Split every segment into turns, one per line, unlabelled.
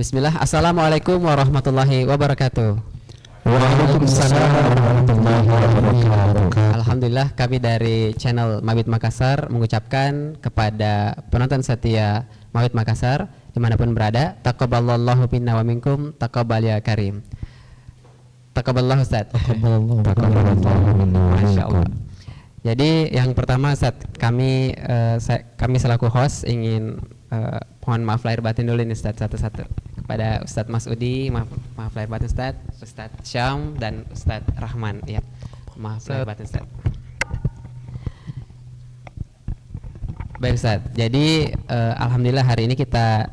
Bismillah. Assalamualaikum warahmatullahi wabarakatuh.
Waalaikumsalam warahmatullahi wabarakatuh.
Alhamdulillah, kami dari channel Mawid Makassar mengucapkan kepada penonton setia Mawid Makassar dimanapun berada, taqabbalallahu minna wa minkum, taqabbal ya karim. Taqabbalallahu Ustaz.
Taqabbalallahu minna wa
Masya Allah.
minkum.
Jadi yang pertama Ustaz, kami selaku host ingin mohon maaf lahir batin dulu nih Ustaz, satu-satu kepada Ustadz Masudi, maaf lahir batin Ustadz, Ustadz Syam dan Ustadz Rahman, ya maaf lahir batin Ustadz. Baik Ustadz, jadi alhamdulillah hari ini kita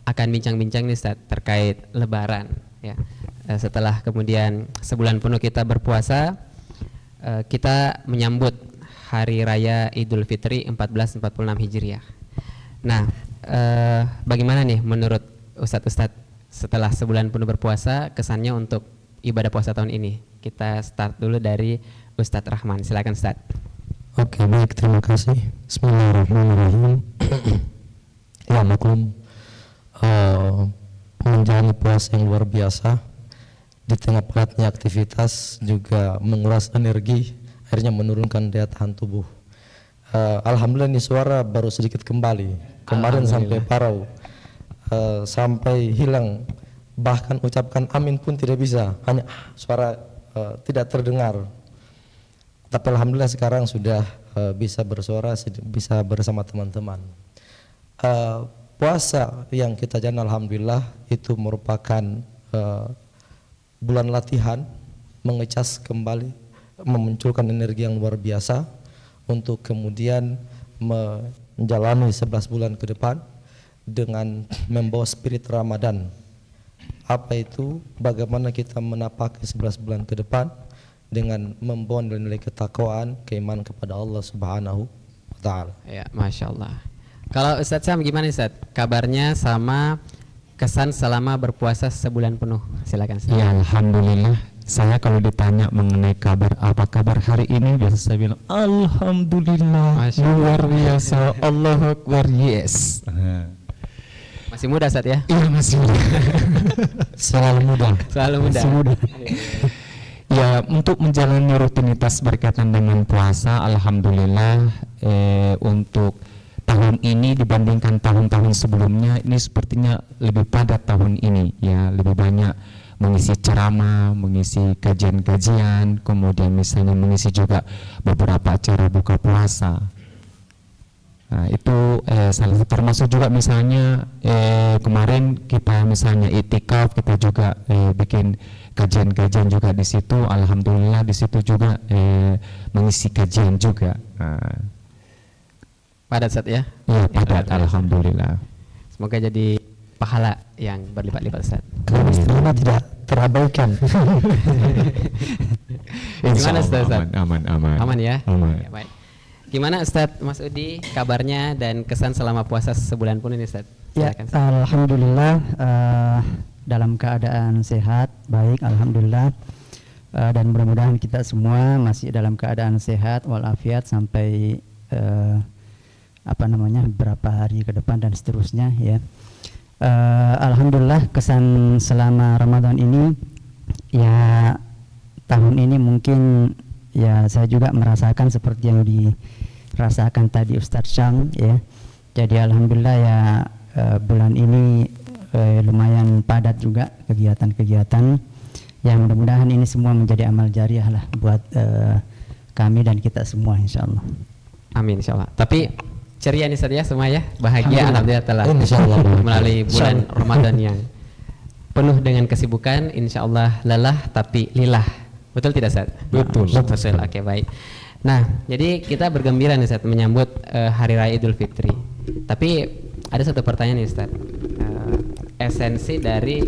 akan bincang-bincang nih Ustadz terkait Lebaran, ya. Setelah kemudian sebulan penuh kita berpuasa, kita menyambut Hari Raya Idul Fitri 1446 Hijriah. Nah, bagaimana nih menurut Ustadz setelah sebulan penuh berpuasa, kesannya untuk ibadah puasa tahun ini? Kita start dulu dari Ustadz Rahman, silakan Ustadz.
Oke, baik, terima kasih. Bismillahirrahmanirrahim. Ya, maklum, menjalani puasa yang luar biasa di tengah padatnya aktivitas juga menguras energi, akhirnya menurunkan daya tahan tubuh. Alhamdulillah ini suara baru sedikit kembali. Kemarin sampai parau, sampai hilang, bahkan ucapkan amin pun tidak bisa, hanya suara tidak terdengar. Tapi alhamdulillah sekarang sudah bisa bersuara, bisa bersama teman-teman. Puasa yang kita jalani alhamdulillah itu merupakan bulan latihan, mengecas kembali, memunculkan energi yang luar biasa untuk kemudian menjalani 11 bulan ke depan dengan membawa spirit Ramadan. Apa itu? Bagaimana kita menapaki 11 bulan ke depan dengan membawa nilai-nilai ketakwaan, keimanan kepada Allah Subhanahu wa taala.
Ya, Masya Allah. Kalau Ustadz Sam gimana Ustadz? Kabarnya sama kesan selama berpuasa sebulan penuh. Silakan.
Ya, alhamdulillah. Saya kalau ditanya mengenai kabar, apa kabar hari ini, biasa saya bilang alhamdulillah, luar biasa, Allahu Akbar, yes.
Masih muda Ustadz ya?
Iya, masih muda.
Selalu muda.
Selalu muda.
Masih muda. Ya, untuk menjalani rutinitas berkaitan dengan puasa, alhamdulillah untuk tahun ini dibandingkan tahun-tahun sebelumnya ini sepertinya lebih padat tahun ini, ya, lebih banyak mengisi ceramah, mengisi kajian-kajian, kemudian misalnya mengisi juga beberapa acara buka puasa. Nah, itu salah satu, termasuk juga misalnya kemarin kita misalnya itikaf, kita juga bikin kajian-kajian juga di situ. Alhamdulillah di situ juga mengisi kajian juga.
Padat Ustadz ya?
Ya, padat, alhamdulillah.
Semoga jadi pahala yang berlipat-lipat Ustadz.
Karena tidak terabaikan.
Gimana Ustadz?
Aman.
Aman ya?
Aman.
Ya, baik. Gimana Ustadz Masudi kabarnya dan kesan selama puasa sebulan pun ini Ustadz?
Ya, alhamdulillah dalam keadaan sehat, baik, alhamdulillah, dan mudah-mudahan kita semua masih dalam keadaan sehat walafiat sampai beberapa hari ke depan dan seterusnya, ya. Alhamdulillah kesan selama Ramadan ini, ya, tahun ini mungkin ya saya juga merasakan seperti yang dirasakan tadi Ustadz Syam, ya. Jadi alhamdulillah ya bulan ini lumayan padat juga kegiatan-kegiatan yang mudah-mudahan ini semua menjadi amal jariah lah buat kami dan kita semua insyaallah.
Amin insyaallah. Tapi ceria nih saja semua ya, bahagia alhamdulillah telah melalui bulan Ramadan yang penuh dengan kesibukan, insyaallah lelah tapi lillah. Betul tidak Ustaz?
Betul.
Oke, baik. Nah, jadi kita bergembira nih Ustaz menyambut Hari Raya Idul Fitri. Tapi ada satu pertanyaan nih Ustaz. Esensi dari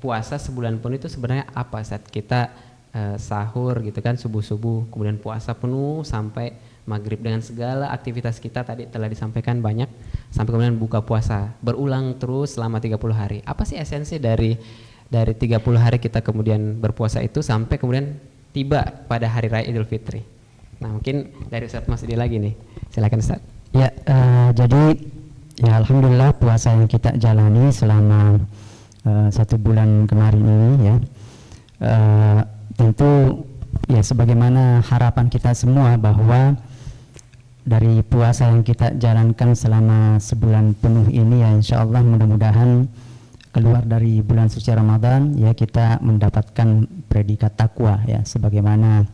puasa sebulan penuh itu sebenarnya apa Ustaz? Kita sahur gitu kan, subuh-subuh, kemudian puasa penuh sampai maghrib dengan segala aktivitas kita tadi telah disampaikan banyak, sampai kemudian buka puasa berulang terus selama 30 hari. Apa sih esensi dari 30 hari kita kemudian berpuasa itu sampai kemudian tiba pada Hari Raya Idul Fitri? Nah, mungkin dari Ustadz Masudi lagi nih, silakan Ustadz.
Ya, jadi Ya alhamdulillah puasa yang kita jalani selama 1 bulan kemarin ini ya, tentu ya sebagaimana harapan kita semua bahwa dari puasa yang kita jalankan selama sebulan penuh ini ya insya Allah mudah-mudahan keluar dari bulan suci Ramadan ya kita mendapatkan predikat takwa ya, sebagaimana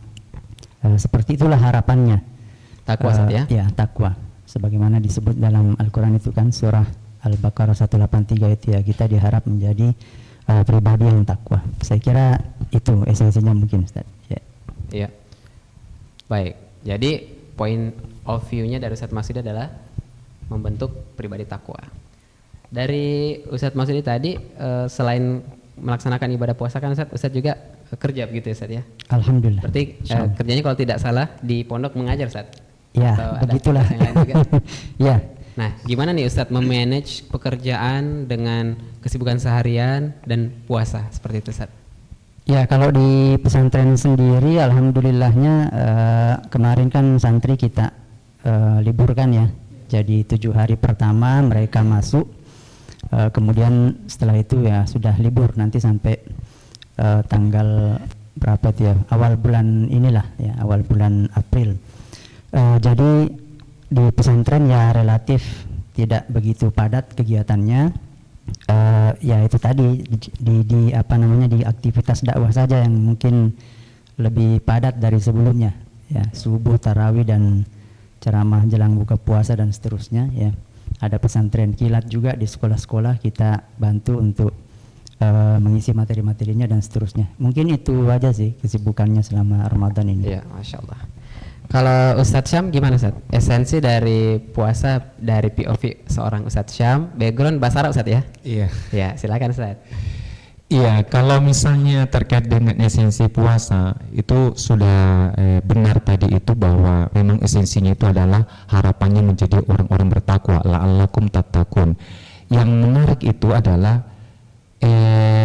seperti itulah harapannya.
Takwa ya?
Ya takwa sebagaimana disebut dalam Al-Quran itu kan, surah Al-Baqarah 183 itu ya, kita diharap menjadi pribadi yang takwa. Saya kira itu esensinya mungkin Ustaz ya.
Iya. Baik, jadi point of view-nya dari Ustadz Masudi adalah membentuk pribadi takwa. Dari Ustadz Masudi tadi selain melaksanakan ibadah puasa kan Ustadz juga kerja begitu ya Ustadz ya?
Alhamdulillah.
Berarti kerjanya kalau tidak salah di pondok mengajar Ustadz?
Ya, begitulah. Ya.
Nah, gimana nih Ustadz memanage pekerjaan dengan kesibukan seharian dan puasa seperti itu Ustadz?
Ya, kalau di pesantren sendiri alhamdulillahnya kemarin kan santri kita liburkan ya. Jadi 7 hari pertama mereka masuk, kemudian setelah itu ya sudah libur nanti sampai tanggal berapa itu ya, awal bulan inilah ya, awal bulan April. Jadi di pesantren ya relatif tidak begitu padat kegiatannya. Ya itu tadi di apa namanya, di aktivitas dakwah saja yang mungkin lebih padat dari sebelumnya ya, subuh, tarawih dan ceramah jelang buka puasa dan seterusnya ya. Ada pesantren kilat juga di sekolah-sekolah, kita bantu untuk mengisi materi-materinya dan seterusnya. Mungkin itu aja sih kesibukannya selama Ramadan ini.
Iya, Masya Allah. Kalau Ustadz Syam gimana Ustadz? Esensi dari puasa dari POV seorang Ustadz Syam, background bahasa Arab Ustadz ya?
Iya.
Ya, silakan Ustadz.
Iya, kalau misalnya terkait dengan esensi puasa itu sudah benar tadi itu, bahwa memang esensinya itu adalah harapannya menjadi orang-orang bertakwa, la'allakum tattaqun. Yang menarik itu adalah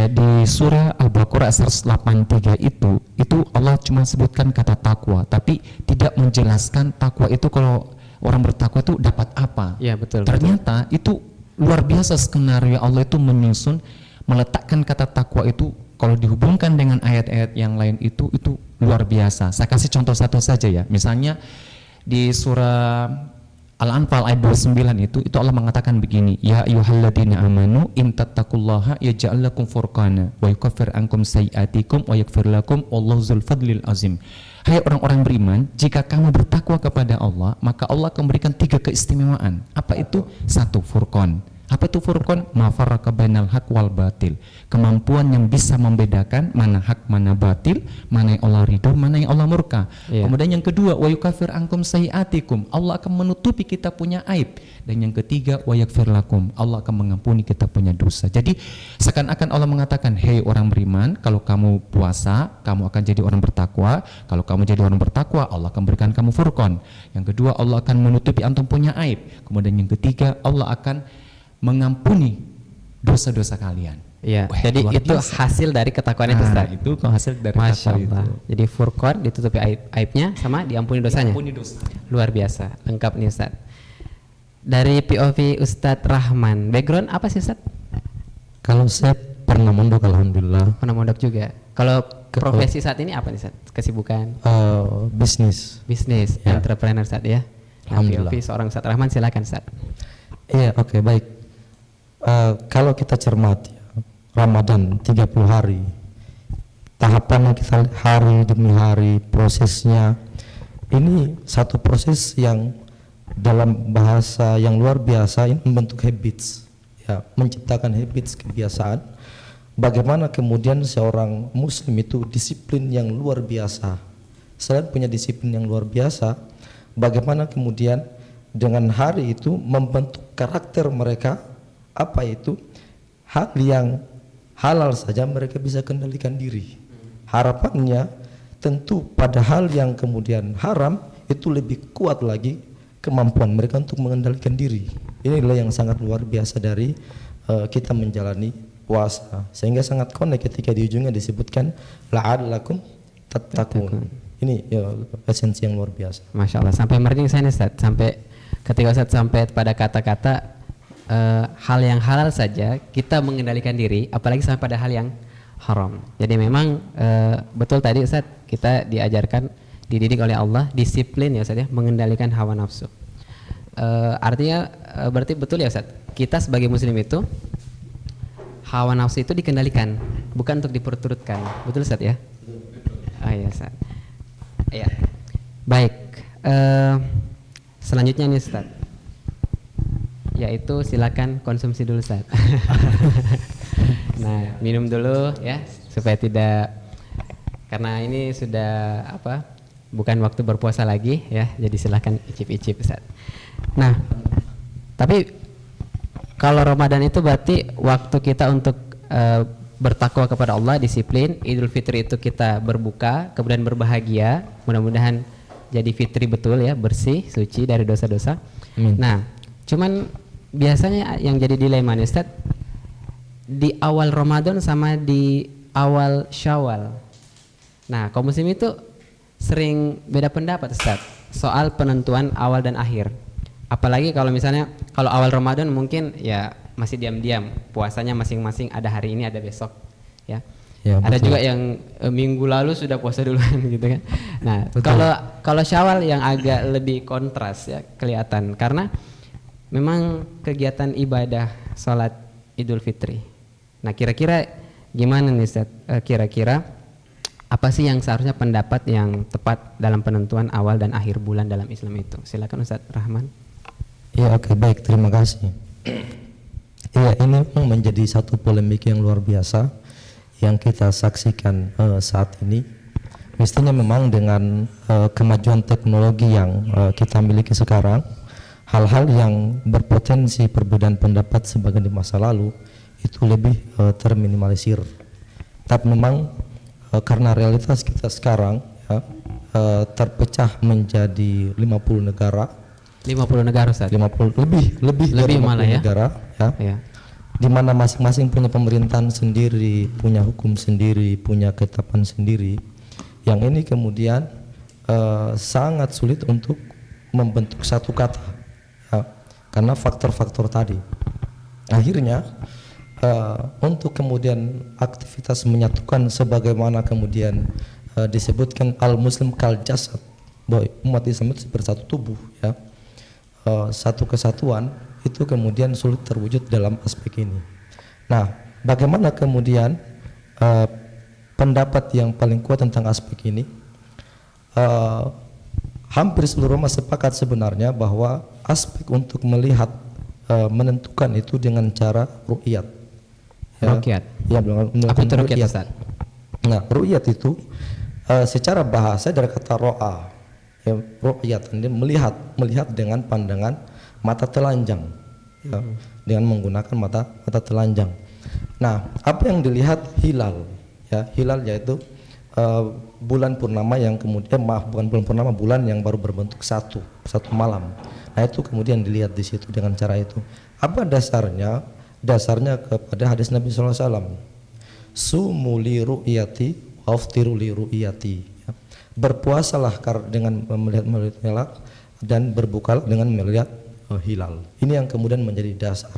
di surah Al-Baqarah 183 itu Allah cuma sebutkan kata takwa, tapi tidak menjelaskan takwa itu, kalau orang bertakwa itu dapat apa.
Iya, betul.
Ternyata itu luar biasa skenario Allah itu menyusun, meletakkan kata takwa itu kalau dihubungkan dengan ayat-ayat yang lain itu luar biasa. Saya kasih contoh satu saja ya. Misalnya di surah Al-Anfal ayat 29 itu Allah mengatakan begini, ya ayyuhalladzina amanu in tattaqullaha yaj'al lakum furqana wa yukaffir ankum sayiatikum wa yaghfir lakum wallahu dzul fadlil azim. Hai orang-orang beriman, jika kamu bertakwa kepada Allah, maka Allah akan memberikan 3 keistimewaan. Apa itu? 1, furqan. Apa itu furqan? Ma farraqa bainal haq wal batil. Kemampuan yang bisa membedakan mana hak, mana batil, mana yang Allah ridho, mana yang Allah murka. Kemudian yang kedua, wa yukaffir ankum sayiatikum. Allah akan menutupi kita punya aib. Dan yang ketiga, wa yaghfir lakum. Allah akan mengampuni kita punya dosa. Jadi seakan-akan Allah mengatakan, hei orang beriman, kalau kamu puasa, kamu akan jadi orang bertakwa. Kalau kamu jadi orang bertakwa, Allah akan berikan kamu furqan. Yang kedua, Allah akan menutupi antum punya aib. Kemudian yang ketiga, Allah akan mengampuni dosa-dosa kalian.
Iya. Jadi itu biasa. Hasil dari ketakwaan itu Ustaz.
Itu hasil dari
Masya
takwa
Allah.
itu.
Jadi furqan ditutupi aibnya sama diampuni dosanya.
Diampuni dosa.
Luar biasa, lengkap nih Ustaz. Dari POV Ustadz Rahman, background apa sih Ustaz?
Kalau saya pernah mondok alhamdulillah.
Pernah mondok juga. Kalau profesi saat ini apa nih Ustaz? Kesibukan?
Bisnis.
Bisnis,
Ya.
entrepreneur Ustaz ya. Nah,
Alhamdulillah.
POV seorang Ustadz Rahman, silakan Ustaz.
Iya, oke, baik. Kalau kita cermati Ramadan 30 hari, tahapan yang kita hari demi hari, prosesnya ini satu proses yang dalam bahasa yang luar biasa, ini membentuk habits ya, menciptakan habits, kebiasaan. Bagaimana kemudian seorang muslim itu disiplin yang luar biasa. Selain punya disiplin yang luar biasa, bagaimana kemudian dengan hari itu membentuk karakter mereka. Apa itu? Hal yang halal saja mereka bisa kendalikan diri. Harapannya tentu pada hal yang kemudian haram itu lebih kuat lagi kemampuan mereka untuk mengendalikan diri. Inilah yang sangat luar biasa dari kita menjalani puasa, sehingga sangat connect ketika di ujungnya disebutkan la'allakum tattaqun. Ini ya, esensi yang luar biasa.
Masya Allah, sampai merinding saya nih Ustaz, sampai ketika Ustaz sampai pada kata-kata hal yang halal saja kita mengendalikan diri, apalagi sampai pada hal yang haram. Jadi memang betul tadi Ustaz, kita diajarkan, dididik oleh Allah, disiplin ya Ustaz ya, mengendalikan hawa nafsu. Artinya berarti betul ya Ustaz, kita sebagai muslim itu hawa nafsu itu dikendalikan, bukan untuk diperturutkan. Betul Ustaz ya? Oh iya Ustaz. Ya. Baik. Selanjutnya nih Ustaz, yaitu silakan konsumsi dulu Ustaz. Nah, minum dulu ya supaya tidak, karena ini sudah bukan waktu berpuasa lagi ya, jadi silakan icip-icip Ustaz. Nah, tapi kalau Ramadan itu berarti waktu kita untuk bertakwa kepada Allah, disiplin. Idul Fitri itu kita berbuka, kemudian berbahagia, mudah-mudahan jadi fitri betul ya, bersih, suci dari dosa-dosa. Nah, cuman biasanya yang jadi dilema nih Ustaz, di awal Ramadan sama di awal Syawal. Nah, kaum muslim itu sering beda pendapat Ustaz soal penentuan awal dan akhir. Apalagi kalau misalnya kalau awal Ramadan mungkin ya masih diam-diam, puasanya masing-masing ada hari ini, ada besok ya. Ya, ada betul. Juga yang minggu lalu sudah puasa duluan gitu kan. Nah, kalau Syawal yang agak lebih kontras ya kelihatan, karena memang kegiatan ibadah sholat Idul Fitri. Nah, kira-kira gimana nih Ustaz? Kira-kira apa sih yang seharusnya pendapat yang tepat dalam penentuan awal dan akhir bulan dalam Islam itu? Silakan Ustaz Rahman.
Ya, oke, baik, terima kasih. Ya, ini memang menjadi satu polemik yang luar biasa yang kita saksikan saat ini. Mestinya memang dengan kemajuan teknologi yang kita miliki sekarang, hal-hal yang berpotensi perbedaan pendapat sebagian di masa lalu itu lebih terminimalisir. Tapi memang karena realitas kita sekarang ya, terpecah menjadi 50 negara.
50 negara Ustaz.
50 lebih dari 50
malah ya.
Negara ya. Di mana masing-masing punya pemerintahan sendiri, punya hukum sendiri, punya ketetapan sendiri. Yang ini kemudian sangat sulit untuk membentuk satu kata ya, karena faktor-faktor tadi. Akhirnya untuk kemudian aktivitas menyatukan sebagaimana kemudian disebutkan al-muslim kal jasad, bahwa umat Islam itu seperti satu tubuh ya, satu kesatuan itu kemudian sulit terwujud dalam aspek ini. Nah, bagaimana kemudian pendapat yang paling kuat tentang aspek ini? Hampir seluruh ulama sepakat sebenarnya bahwa aspek untuk melihat menentukan itu dengan cara ru'yat.
Ru'yat.
Ya,
apa itu ru'yat Ustaz?
Nah, ru'yat itu secara bahasa dari kata ro'a. Ya, ru'yat ini melihat dengan pandangan mata telanjang. Ya, dengan menggunakan mata telanjang. Nah, apa yang dilihat hilal. Ya, hilal yaitu bulan purnama yang kemudian bukan bulan purnama, bulan yang baru berbentuk satu malam. Nah, itu kemudian dilihat di situ dengan cara itu. Apa dasarnya? Dasarnya kepada hadis Nabi SAW. Sumu li ru'yati waftiru li ru'yati. Ya. Berpuasalah dengan melihat hilal dan berbukalah dengan melihat hilal. Ini yang kemudian menjadi dasar.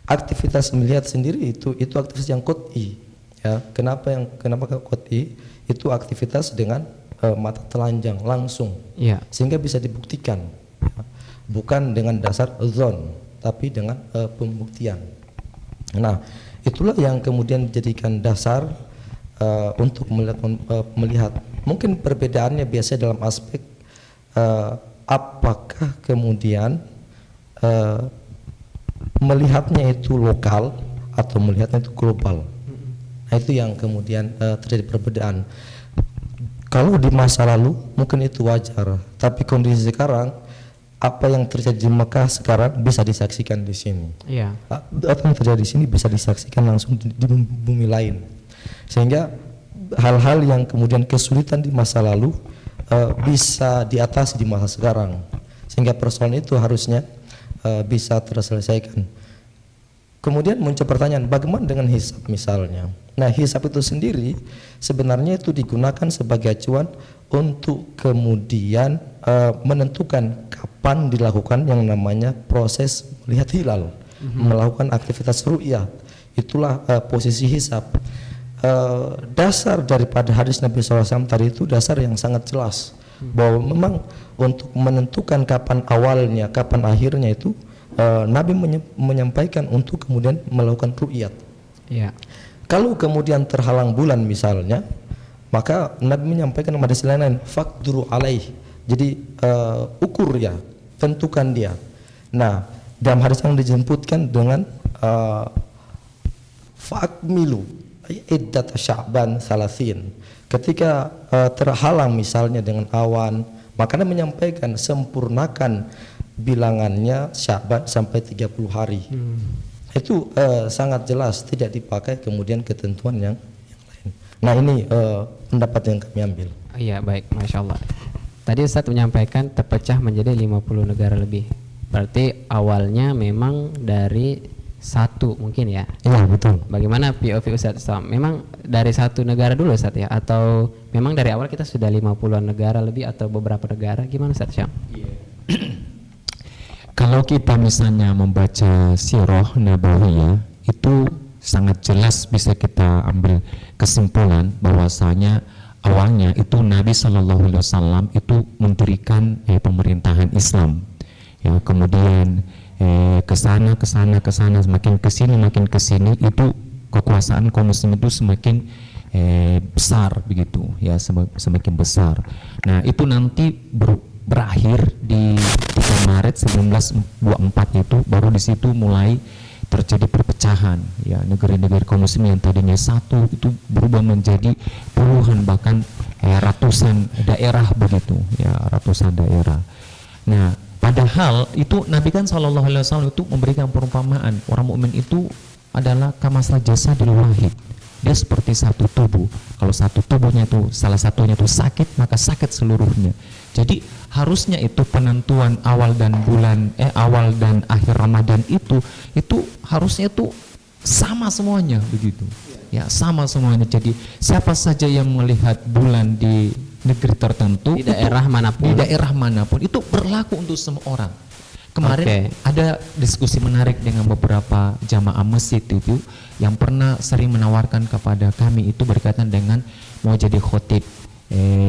Aktivitas melihat sendiri itu aktivitas yang qat'i. Ya, kenapa qat'i? Itu aktivitas dengan mata telanjang langsung. Ya. Sehingga bisa dibuktikan. Ya. Bukan dengan dasar dzon, tapi dengan pembuktian. Nah, itulah yang kemudian dijadikan dasar untuk melihat. Mungkin perbedaannya biasanya dalam aspek apakah kemudian melihatnya itu lokal atau melihatnya itu global. Nah, itu yang kemudian terjadi perbedaan. Kalau di masa lalu mungkin itu wajar, tapi kondisi sekarang, apa yang terjadi di Mekah sekarang bisa disaksikan di sini. Iya. Apa yang terjadi di sini bisa disaksikan langsung di bumi lain. Sehingga hal-hal yang kemudian kesulitan di masa lalu bisa diatasi di masa sekarang. Sehingga persoalan itu harusnya bisa terselesaikan. Kemudian muncul pertanyaan, bagaimana dengan hisab misalnya? Nah, hisab itu sendiri sebenarnya itu digunakan sebagai acuan untuk kemudian menentukan kapan dilakukan yang namanya proses melihat hilal. melakukan aktivitas ru'yah. Itulah posisi hisab. Dasar daripada hadis Nabi SAW tadi itu dasar yang sangat jelas bahwa memang untuk menentukan kapan awalnya, kapan akhirnya itu Nabi menyampaikan untuk kemudian melakukan ru'yat.
Iya.
Kalau kemudian terhalang bulan misalnya, maka Nabi menyampaikan pada sisi lain, faqduru alaih. Jadi ukur ya, tentukan dia. Nah, dalam hadis yang dijemputkan dengan fa'akmilu iddat Sya'ban salasin. Ketika terhalang misalnya dengan awan, maka Nabi menyampaikan sempurnakan bilangannya Sya'ban sampai 30 hari. Itu sangat jelas, tidak dipakai kemudian ketentuan yang lain. Nah, ini pendapat yang kami ambil.
Iya, baik, Masya Allah. Tadi Ustadz menyampaikan terpecah menjadi 50 negara lebih. Berarti awalnya memang dari satu mungkin ya?
Iya, betul.
Bagaimana POV Ustadz? Memang dari satu negara dulu Ustadz ya? Atau memang dari awal kita sudah 50-an negara lebih atau beberapa negara? Gimana Ustadz Syam?
Kalau kita misalnya membaca sirah nabawiyah, itu sangat jelas bisa kita ambil kesimpulan bahwasanya awalnya itu Nabi SAW itu mendirikan pemerintahan Islam. Ya, kemudian kesana semakin kesini itu kekuasaan kaum muslim itu semakin besar begitu ya, semakin besar. Nah, itu nanti berakhir di 3 Maret 1924 itu baru di situ mulai terjadi perpecahan ya, negeri-negeri kaum muslim yang tadinya satu itu berubah menjadi puluhan bahkan ratusan daerah begitu ya, ratusan daerah. Nah, padahal itu Nabi kan SAW itu memberikan perumpamaan orang mukmin itu adalah kamasal jasadil wahid. Dia seperti satu tubuh. Kalau satu tubuhnya itu salah satunya itu sakit, maka sakit seluruhnya. Jadi harusnya itu penentuan awal dan akhir Ramadan itu harusnya itu sama semuanya begitu. Ya, sama semuanya. Jadi siapa saja yang melihat bulan di negeri tertentu,
di daerah manapun
itu berlaku untuk semua orang. Kemarin ada diskusi menarik dengan beberapa jamaah masjid itu yang pernah sering menawarkan kepada kami itu berkaitan dengan mau jadi khotib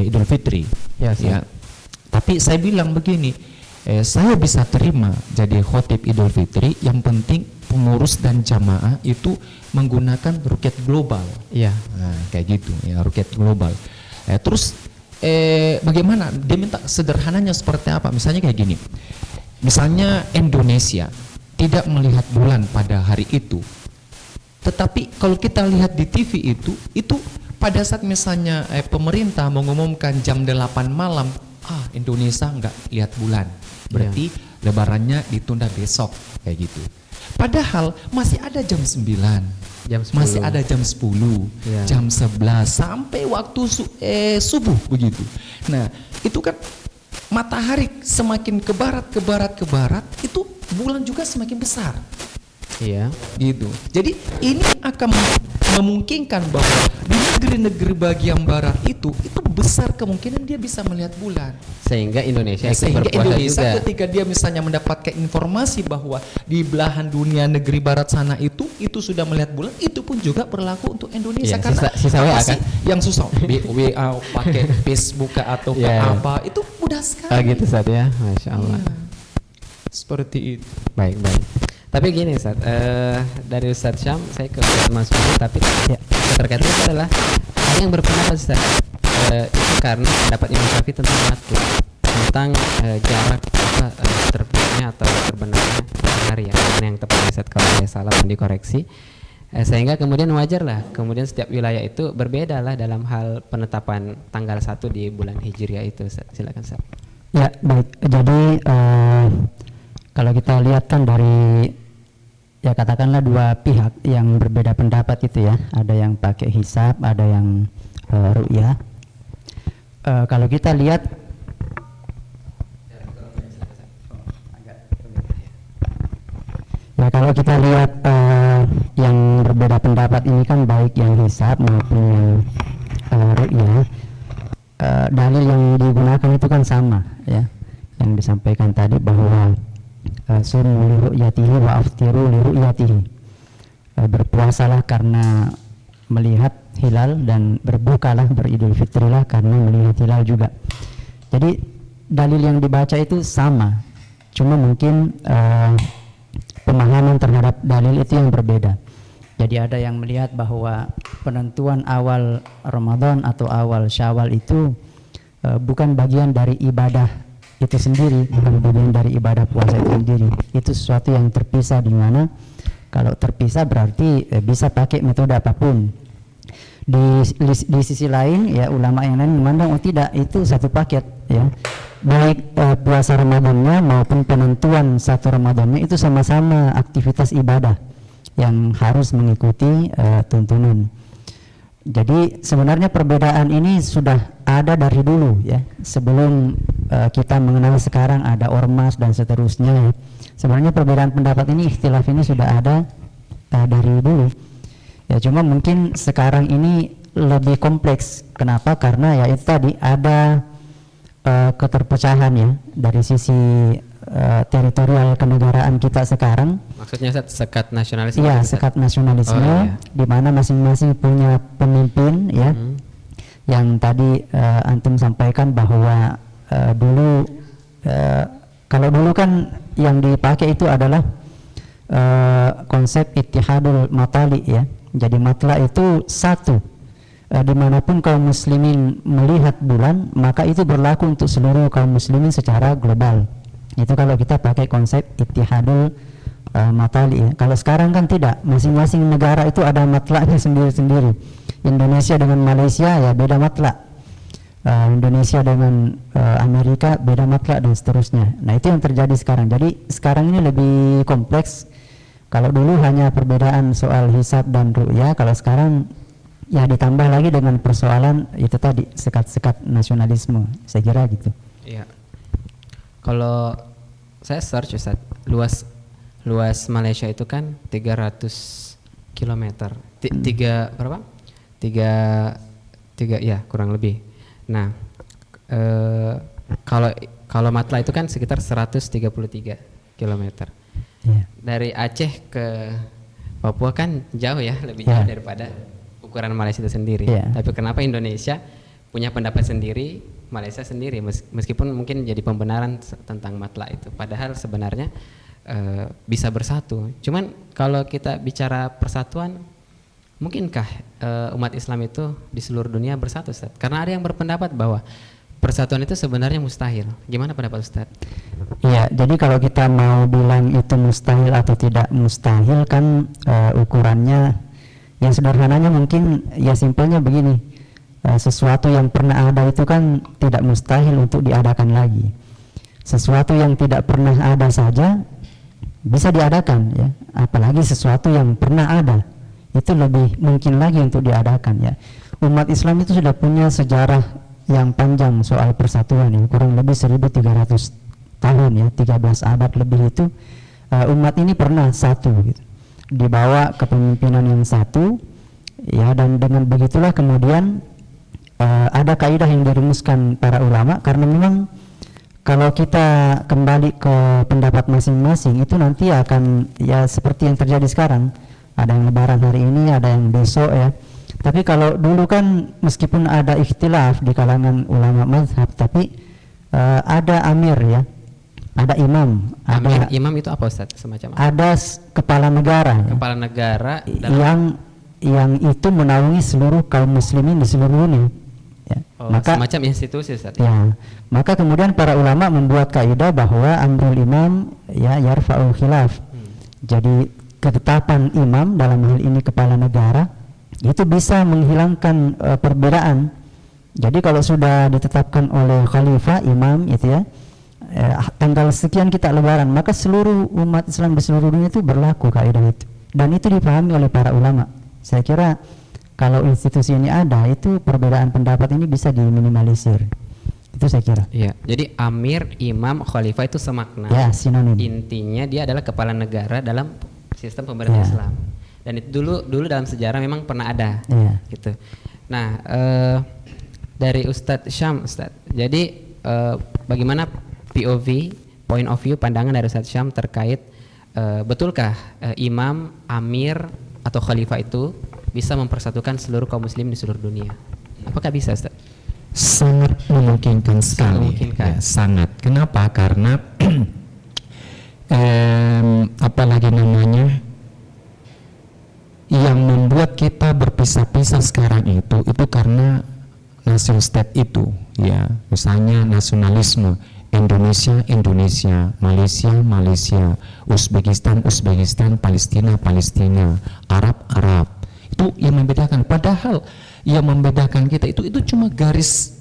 Idul Fitri. Ya. Tapi saya bilang begini, saya bisa terima jadi khotib Idul Fitri, yang penting pengurus dan jamaah itu menggunakan rukyat global.
Iya.
Nah, kayak gitu ya, rukyat global. Terus bagaimana? Dia minta sederhananya seperti apa? Misalnya kayak gini. Misalnya Indonesia tidak melihat bulan pada hari itu, tetapi kalau kita lihat di TV itu pada saat misalnya pemerintah mengumumkan jam 8 malam, Indonesia nggak lihat bulan, berarti lebarannya ditunda besok kayak gitu. Padahal masih ada jam 9, masih ada jam 10, jam 11 sampai waktu subuh begitu. Nah, itu kan matahari semakin ke barat, itu bulan juga semakin besar.
Iya.
Gitu. Jadi ini akan memungkinkan bahwa di negeri-negeri bagian barat itu besar kemungkinan dia bisa melihat bulan.
Sehingga Indonesia
juga. Ketika dia misalnya mendapatkan informasi bahwa di belahan dunia negeri barat sana itu sudah melihat bulan, itu pun juga berlaku untuk Indonesia. Karena
sisa WA kan?
Yang susah WA pakai Facebook atau apa itu mudah sekali.
Gitu Ustaz ya, Masya Allah.
Seperti itu.
Baik. Tapi gini Ustaz, dari Ustaz Syam saya ke Mas Fahmi, tapi terkait itu adalah ada yang berpendapat Ustaz, itu karena pendapat Imam Syafi'i tentang waktu, tentang jarak terbitnya atau terbenamnya matahari ya, yang tepatnya Ustaz kalau saya salah dan dikoreksi, sehingga kemudian wajar lah kemudian setiap wilayah itu berbeda lah dalam hal penetapan tanggal 1 di bulan Hijriah itu Ustaz. Silakan Ustaz.
Ya, baik. Jadi kalau kita lihat kan dari ya katakanlah dua pihak yang berbeda pendapat itu ya, ada yang pakai hisab, ada yang ru'yah. Kalau kita lihat kalau kita lihat yang berbeda pendapat ini kan baik yang hisab maupun yang ru'yah, dalil yang digunakan itu kan sama ya, yang disampaikan tadi bahwa sumu li ru'yatihi wa aftiru li ru'yatihi. Berpuasalah karena melihat hilal dan berbukalah beridul fitrilah karena melihat hilal juga. Jadi dalil yang dibaca itu sama, cuma mungkin pemahaman terhadap dalil itu yang berbeda. Jadi ada yang melihat bahwa penentuan awal Ramadan atau awal Syawal itu bukan bagian dari ibadah itu sendiri, bukan bagian dari ibadah puasa itu sendiri. Itu sesuatu yang terpisah, di mana kalau terpisah berarti bisa pakai metode apapun. Di sisi lain ya ulama yang lain memandang tidak, itu satu paket ya. Baik puasa Ramadannya maupun penentuan satu Ramadannya itu sama-sama aktivitas ibadah yang harus mengikuti tuntunan. Jadi sebenarnya perbedaan ini sudah ada dari dulu ya. Sebelum kita mengenal sekarang ada ormas dan seterusnya. Sebenarnya perbedaan pendapat ini, ikhtilaf ini sudah ada dari dulu. Ya cuma mungkin sekarang ini lebih kompleks. Kenapa? Karena ya itu tadi ada keterpecahan ya dari sisi teritorial kenegaraan kita sekarang.
Maksudnya sekat nasionalisme?
Iya, sekat nasionalisme, di mana masing-masing punya pemimpin ya. Yang tadi antum sampaikan bahwa dulu kalau dulu kan yang dipakai itu adalah konsep ittihadul matali ya. Jadi matla itu satu. Dimanapun kaum muslimin melihat bulan, maka itu berlaku untuk seluruh kaum muslimin secara global. Itu kalau kita pakai konsep ittihadul matali ya. Kalau sekarang kan tidak, masing-masing negara itu ada matlaknya sendiri-sendiri. Indonesia dengan Malaysia ya beda matlak, Indonesia dengan Amerika beda matlak, dan seterusnya. Nah itu yang terjadi sekarang. Jadi sekarang ini lebih kompleks. Kalau dulu hanya perbedaan soal hisab dan ru'ya, kalau sekarang ya ditambah lagi dengan persoalan itu tadi, sekat-sekat nasionalisme. Saya kira gitu.
Iya. Kalau saya search Ustaz, luas Malaysia itu kan 300 km. Berapa? 3 ya kurang lebih. Nah, kalau Matla itu kan sekitar 133 km.
Yeah.
Dari Aceh ke Papua kan jauh ya, lebih jauh daripada ukuran Malaysia itu sendiri.
Yeah.
Tapi kenapa Indonesia punya pendapat sendiri, Malaysia sendiri, meskipun mungkin jadi pembenaran tentang matla itu, padahal sebenarnya bisa bersatu. Cuman kalau kita bicara persatuan, mungkinkah umat Islam itu di seluruh dunia bersatu, Ustaz? Karena ada yang berpendapat bahwa persatuan itu sebenarnya mustahil. Gimana pendapat Ustaz?
Iya, jadi kalau kita mau bilang itu mustahil atau tidak mustahil kan ukurannya yang sederhananya mungkin ya simpelnya begini. Sesuatu yang pernah ada itu kan tidak mustahil untuk diadakan lagi. Sesuatu yang tidak pernah ada saja bisa diadakan ya, apalagi sesuatu yang pernah ada itu lebih mungkin lagi untuk diadakan ya. Umat Islam itu sudah punya sejarah yang panjang soal persatuan ya, kurang lebih 1300 tahun ya, 13 abad lebih itu umat ini pernah satu gitu, dibawa kepemimpinan yang satu ya, dan dengan begitulah kemudian ada kaidah yang dirumuskan para ulama, karena memang kalau kita kembali ke pendapat masing-masing itu nanti akan ya seperti yang terjadi sekarang, ada yang lebaran hari ini, ada yang besok ya. Tapi kalau dulu kan meskipun ada ikhtilaf di kalangan ulama mazhab, tapi ada amir ya, ada imam.
Amir, imam itu apa Ustaz? Semacam apa?
Ada kepala negara.
Kepala negara
yang itu menaungi seluruh kaum muslimin di seluruh dunia. Ya.
Maka semacam institusi Ustaz.
Ya, maka kemudian para ulama membuat kaidah bahwa amrul imam ya yarfa'ul khilaf. Jadi ketetapan imam dalam hal ini kepala negara itu bisa menghilangkan perbedaan. Jadi kalau sudah ditetapkan oleh khalifah imam itu ya, tanggal sekian kita lebaran, maka seluruh umat Islam di seluruh dunia itu berlaku kaidah itu. Dan itu dipahami oleh para ulama. Saya kira kalau institusi ini ada, itu perbedaan pendapat ini bisa diminimalisir. Itu saya kira.
Iya. Jadi amir, imam, khalifah itu semakna.
Ya, sinonim.
Intinya dia adalah kepala negara dalam sistem pemerintahan Islam. Dan itu dulu dalam sejarah memang pernah ada.
Ya.
Gitu. Nah, dari Ustadz Syam, Ustadz. Jadi bagaimana POV point of view pandangan dari Ustadz Syam terkait betulkah imam, amir atau khalifah itu bisa mempersatukan seluruh kaum muslim di seluruh dunia? Apakah bisa, Ustaz?
Sangat memungkinkan sekali.
Memungkinkan.
Ya, sangat. Kenapa? Karena apalagi namanya yang membuat kita berpisah-pisah sekarang itu karena nation state itu, ya, misalnya nasionalisme. Indonesia, Malaysia, Uzbekistan, Palestina, Arab. Itu yang membedakan. Padahal yang membedakan kita itu cuma garis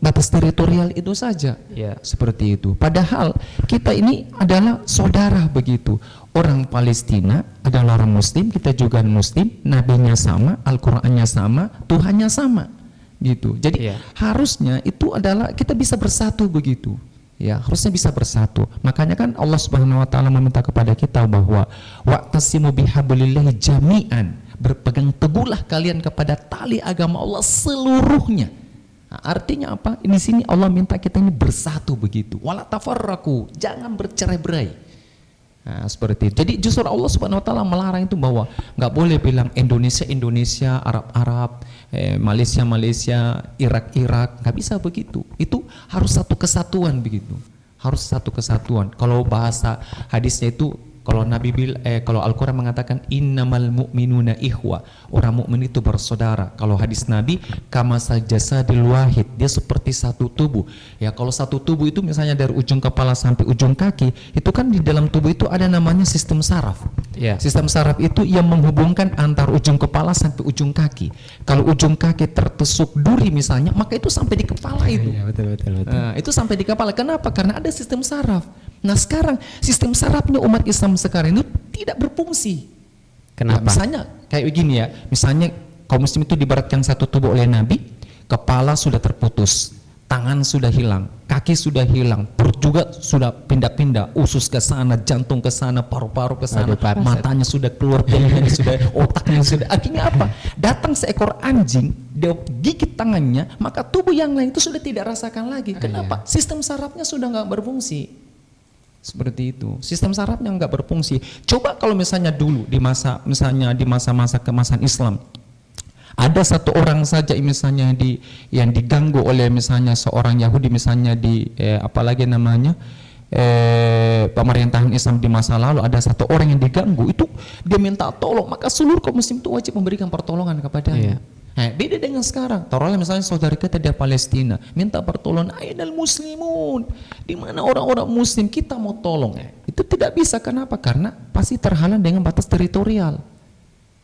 batas teritorial itu saja.
Ya.
Seperti itu. Padahal kita ini adalah saudara begitu. Orang Palestina adalah orang Muslim, kita juga Muslim, nabinya sama, Al-Qur'annya sama, Tuhannya sama. Gitu. Jadi harusnya itu adalah kita bisa bersatu begitu. Ya, harusnya bisa bersatu. Makanya kan Allah Subhanahu wa taala meminta kepada kita bahwa wa'tasimu bihablillahi jami'an. Berpegang teguhlah kalian kepada tali agama Allah seluruhnya. Nah, artinya apa? Di sini Allah minta kita ini bersatu begitu. Wala tafarraqu, jangan bercerai-berai. Nah, seperti itu. Jadi justru Allah Subhanahu wa taala melarang itu bahwa nggak boleh bilang Indonesia, Arab, Malaysia, Irak, nggak bisa begitu. Itu harus satu kesatuan begitu. Harus satu kesatuan. Kalau bahasa hadisnya itu kalau kalau Al-Qur'an mengatakan innamal mu'minuna ikhwa, orang mukmin itu bersaudara. Kalau hadis Nabi kamasal jasadil wahid, dia seperti satu tubuh. Ya, kalau satu tubuh itu misalnya dari ujung kepala sampai ujung kaki, itu kan di dalam tubuh itu ada namanya sistem saraf.
Ya.
Sistem saraf itu yang menghubungkan antar ujung kepala sampai ujung kaki. Kalau ujung kaki tertusuk duri misalnya, maka itu sampai di kepala itu.
Ya, betul.
Nah, itu sampai di kepala. Kenapa? Karena ada sistem saraf. Nah, sekarang sistem sarafnya umat Islam sekarang itu tidak berfungsi.
Kenapa?
Nah, misalnya kayak begini ya, misalnya kaum muslim itu diibaratkan satu tubuh oleh Nabi, kepala sudah terputus, tangan sudah hilang, kaki sudah hilang, perut juga sudah pindah-pindah, usus ke sana, jantung ke sana, paru-paru ke sana, matanya sudah keluar, telinganya sudah, otaknya sudah. Akhirnya apa? Datang seekor anjing, dia gigit tangannya, maka tubuh yang lain itu sudah tidak rasakan lagi. Kenapa? Sistem sarafnya sudah nggak berfungsi. Seperti itu, sistem sarafnya nggak berfungsi. Coba kalau misalnya dulu di masa-masa kemasan Islam, ada satu orang saja misalnya yang diganggu oleh misalnya seorang Yahudi misalnya apalagi namanya pemerintahan Islam di masa lalu, ada satu orang yang diganggu, itu dia minta tolong, maka seluruh kaum muslim itu wajib memberikan pertolongan kepadanya. Nah, beda dengan sekarang. Taruhlah misalnya saudara kita di Palestina minta pertolongan, ainal muslimun, di mana orang-orang muslim, kita mau tolong. Itu tidak bisa. Kenapa? Karena pasti terhalang dengan batas teritorial.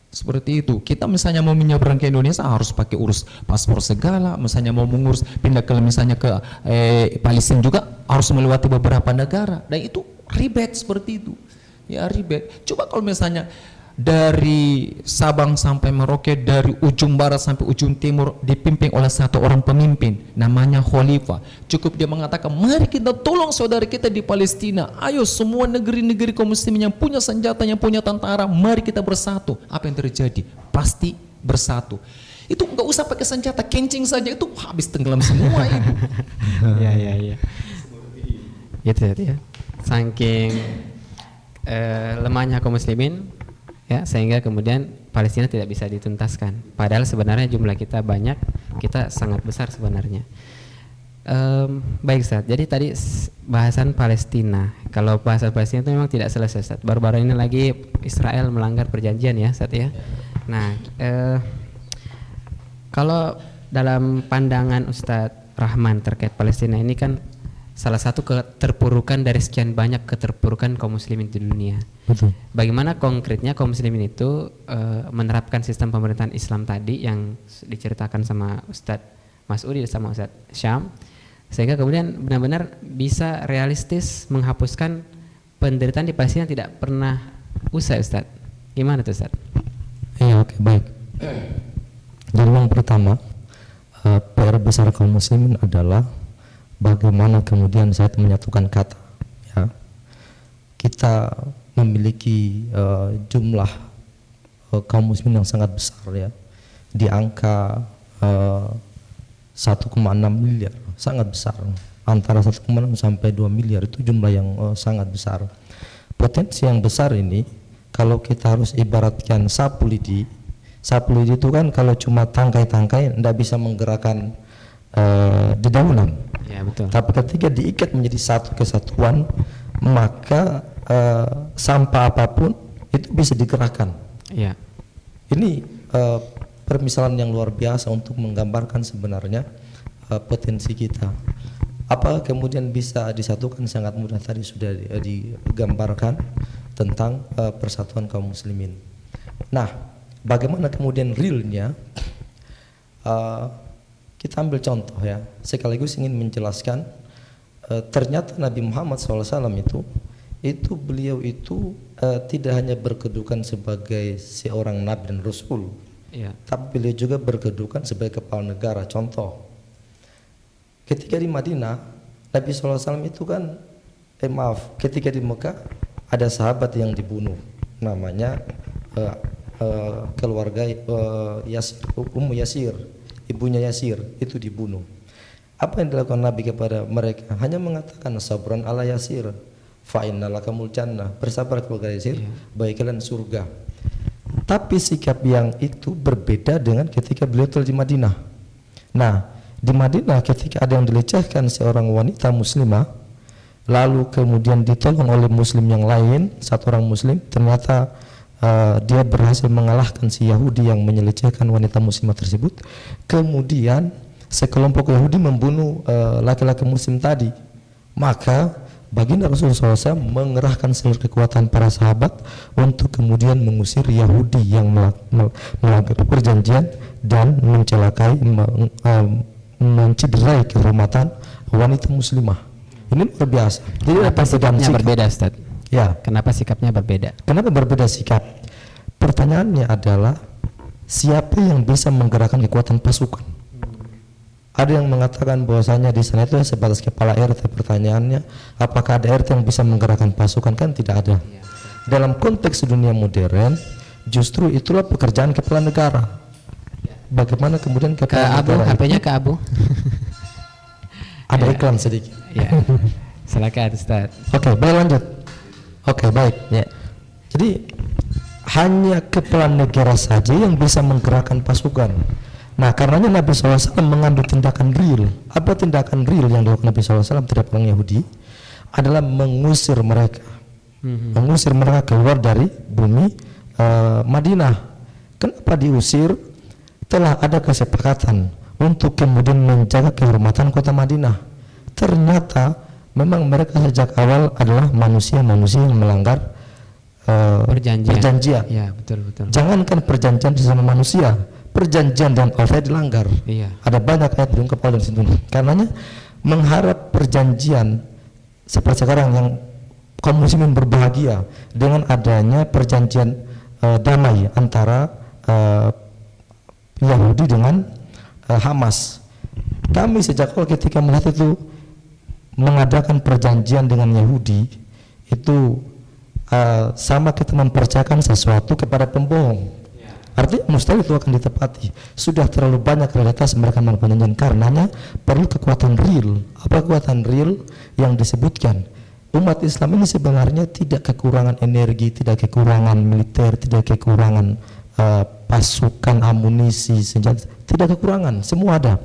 Seperti itu. Kita misalnya mau menyeberang ke Indonesia harus pakai urus paspor segala. Misalnya mau mengurus pindah ke misalnya ke Palestina juga harus melewati beberapa negara. Dan itu ribet seperti itu. Ya, ribet. Coba kalau misalnya dari Sabang sampai Merauke, dari ujung barat sampai ujung timur dipimpin oleh satu orang pemimpin namanya khalifah. Cukup dia mengatakan, mari kita tolong saudara kita di Palestina. Ayo semua negeri-negeri kaum muslimin yang punya senjata, yang punya tentara, mari kita bersatu. Apa yang terjadi? Pasti bersatu. Itu nggak usah pakai senjata, kencing saja itu habis tenggelam semua itu.
Ya. Gitu ya. Saking lemahnya kaum muslimin, ya, sehingga kemudian Palestina tidak bisa dituntaskan. Padahal sebenarnya jumlah kita banyak, kita sangat besar sebenarnya. Baik Ustaz, jadi tadi bahasan Palestina. Kalau bahasan Palestina itu memang tidak selesai Ustaz. Baru-baru ini lagi Israel melanggar perjanjian ya Ustaz ya. Nah, kalau dalam pandangan Ustadz Rahman terkait Palestina ini kan salah satu keterpurukan dari sekian banyak keterpurukan kaum muslimin di dunia.
Betul.
Bagaimana konkretnya kaum muslimin itu menerapkan sistem pemerintahan Islam tadi yang diceritakan sama Ustadz Mas'udi sama Ustadz Syam, sehingga kemudian benar-benar bisa realistis menghapuskan penderitaan di Palestina tidak pernah usai Ustadz. Gimana tuh Ustadz?
Iya, oke, baik. Jadi yang pertama, PR besar kaum muslimin adalah bagaimana kemudian saya menyatukan kata, ya. Kita memiliki jumlah kaum muslimin yang sangat besar ya, di angka 1,6 miliar, sangat besar. antara 1,6 sampai 2 miliar, itu jumlah yang sangat besar. Potensi yang besar ini kalau kita harus ibaratkan sapu lidi itu kan kalau cuma tangkai-tangkai tidak bisa menggerakkan dedaunan.
Ya, betul.
Tapi ketika diikat menjadi satu kesatuan, maka sampah apapun itu bisa digerakkan.
Iya.
Ini permisalan yang luar biasa untuk menggambarkan sebenarnya potensi kita. Apa kemudian bisa disatukan, sangat mudah, tadi sudah digambarkan tentang persatuan kaum muslimin. Nah, bagaimana kemudian realnya? Kita ambil contoh ya, sekaligus ingin menjelaskan ternyata Nabi Muhammad SAW itu beliau itu tidak hanya berkedudukan sebagai seorang nabi dan rasul,
Iya.
tapi beliau juga berkedudukan sebagai kepala negara. Contoh, ketika di Madinah, Nabi SAW itu kan, ketika di Mekah ada sahabat yang dibunuh, namanya keluarga Yasir, Ummu Yasir, ibunya Yasir itu dibunuh. Apa yang dilakukan Nabi kepada mereka? Hanya mengatakan sabran ala Yasir, fa innalakumul jannah, bersabar keluarga Yasir, bagi kalian surga. Tapi sikap yang itu berbeda dengan ketika beliau tinggal di Madinah. Nah, di Madinah ketika ada yang dilecehkan seorang wanita muslimah, lalu kemudian ditolong oleh muslim yang lain, satu orang muslim, ternyata dia berhasil mengalahkan si Yahudi yang menyelecehkan wanita muslimah tersebut. Kemudian sekelompok Yahudi membunuh laki-laki muslim tadi. Maka baginda Rasulullah SAW mengerahkan seluruh kekuatan para sahabat untuk kemudian mengusir Yahudi yang melanggar perjanjian dan mencelakai, mencederai kehormatan wanita muslimah. Ini luar biasa. Jadi
Kenapa sikapnya berbeda, Ustaz?
Ya.
Kenapa sikapnya berbeda?
Kenapa berbeda sikap? Pertanyaannya adalah siapa yang bisa menggerakkan kekuatan pasukan? Ada yang mengatakan bahwasanya di sana itu sebatas kepala RT. Pertanyaannya, apakah ada RT yang bisa menggerakkan pasukan? Kan tidak ada. Dalam konteks dunia modern, justru itulah pekerjaan kepala negara. Bagaimana kemudian
Ke
kepala
Abu,
negara
HP-nya ke Abu.
ada iklan sedikit.
Ya. Silakan, Ustaz.
Oke, baik, lanjut. Oke, baik.
Ya.
Jadi hanya kepala negara saja yang bisa menggerakkan pasukan. Nah, karenanya Nabi SAW mengambil tindakan real. Apa tindakan real yang dilakukan Nabi SAW terhadap orang Yahudi? Adalah mengusir mereka, mengusir mereka keluar dari bumi Madinah. Kenapa diusir? Telah ada kesepakatan untuk kemudian menjaga kehormatan kota Madinah. Ternyata memang mereka sejak awal adalah manusia-manusia yang melanggar perjanjian.
Ya, betul.
Jangankan perjanjian sesama manusia, perjanjian dan Allah dilanggar.
Iya.
Ada banyak ayat diungkap oleh di situ. Karenanya mengharap perjanjian seperti sekarang yang kaum muslimin berbahagia dengan adanya perjanjian damai antara Yahudi dengan Hamas. Kami sejak awal ketika melihat itu mengadakan perjanjian dengan Yahudi itu sama kita mempercayakan sesuatu kepada pembohong. Artinya mustahil itu akan ditepati. Sudah terlalu banyak realitas mereka melakukan perjanjian. Karenanya perlu kekuatan real. Apa kekuatan real yang disebutkan? Umat Islam ini sebenarnya tidak kekurangan energi, tidak kekurangan militer, tidak kekurangan pasukan, amunisi, senjata, tidak kekurangan, semua ada.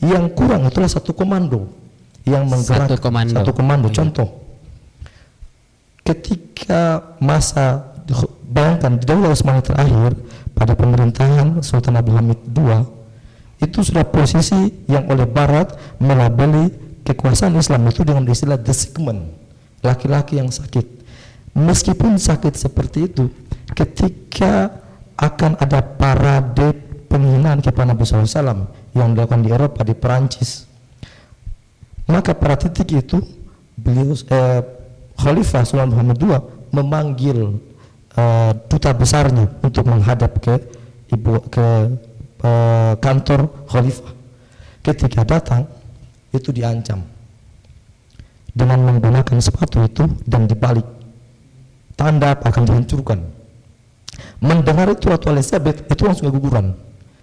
Yang kurang itulah satu komando yang menggerak satu komando. Contoh, ketika masa, bayangkan di Daulah Utsmaniyah terakhir pada pemerintahan Sultan Abdul Hamid II, itu sudah posisi yang oleh Barat melabeli kekuasaan Islam itu dengan istilah the sick man, laki-laki yang sakit. Meskipun sakit seperti itu, ketika akan ada parade penghinaan kepada Nabi SAW yang dilakukan di Eropa, di Perancis, maka pada titik itu beliau Khalifah Sultan Muhammad II memanggil duta besarnya untuk menghadap ke kantor Khalifah. Ketika datang itu diancam dengan menggunakan sepatu itu dan dibalik, tanda akan dihancurkan. Mendengar itu Ratu Elizabeth itu langsung keguguran,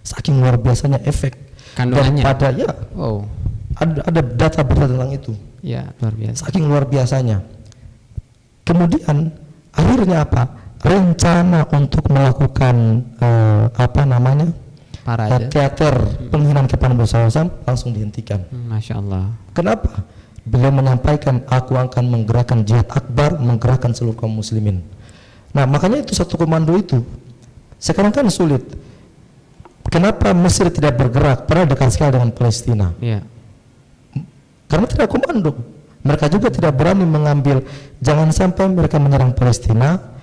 saking luar biasanya efek
kandungannya.
daripada Ada data berita tentang itu.
Ya, luar biasa.
Saking luar biasanya. Kemudian akhirnya apa? Rencana untuk melakukan
Parade.
teater penghinaan kepada Nabi SAW langsung dihentikan.
Masya Allah.
Kenapa? Beliau menyampaikan, aku akan menggerakkan jihad akbar, menggerakkan seluruh kaum muslimin. Nah, makanya itu satu komando itu sekarang kan sulit. Kenapa Mesir tidak bergerak? Padahal dekat sekali dengan Palestina.
Iya.
Karena tidak komando. Mereka juga tidak berani mengambil. Jangan sampai mereka menyerang Palestina,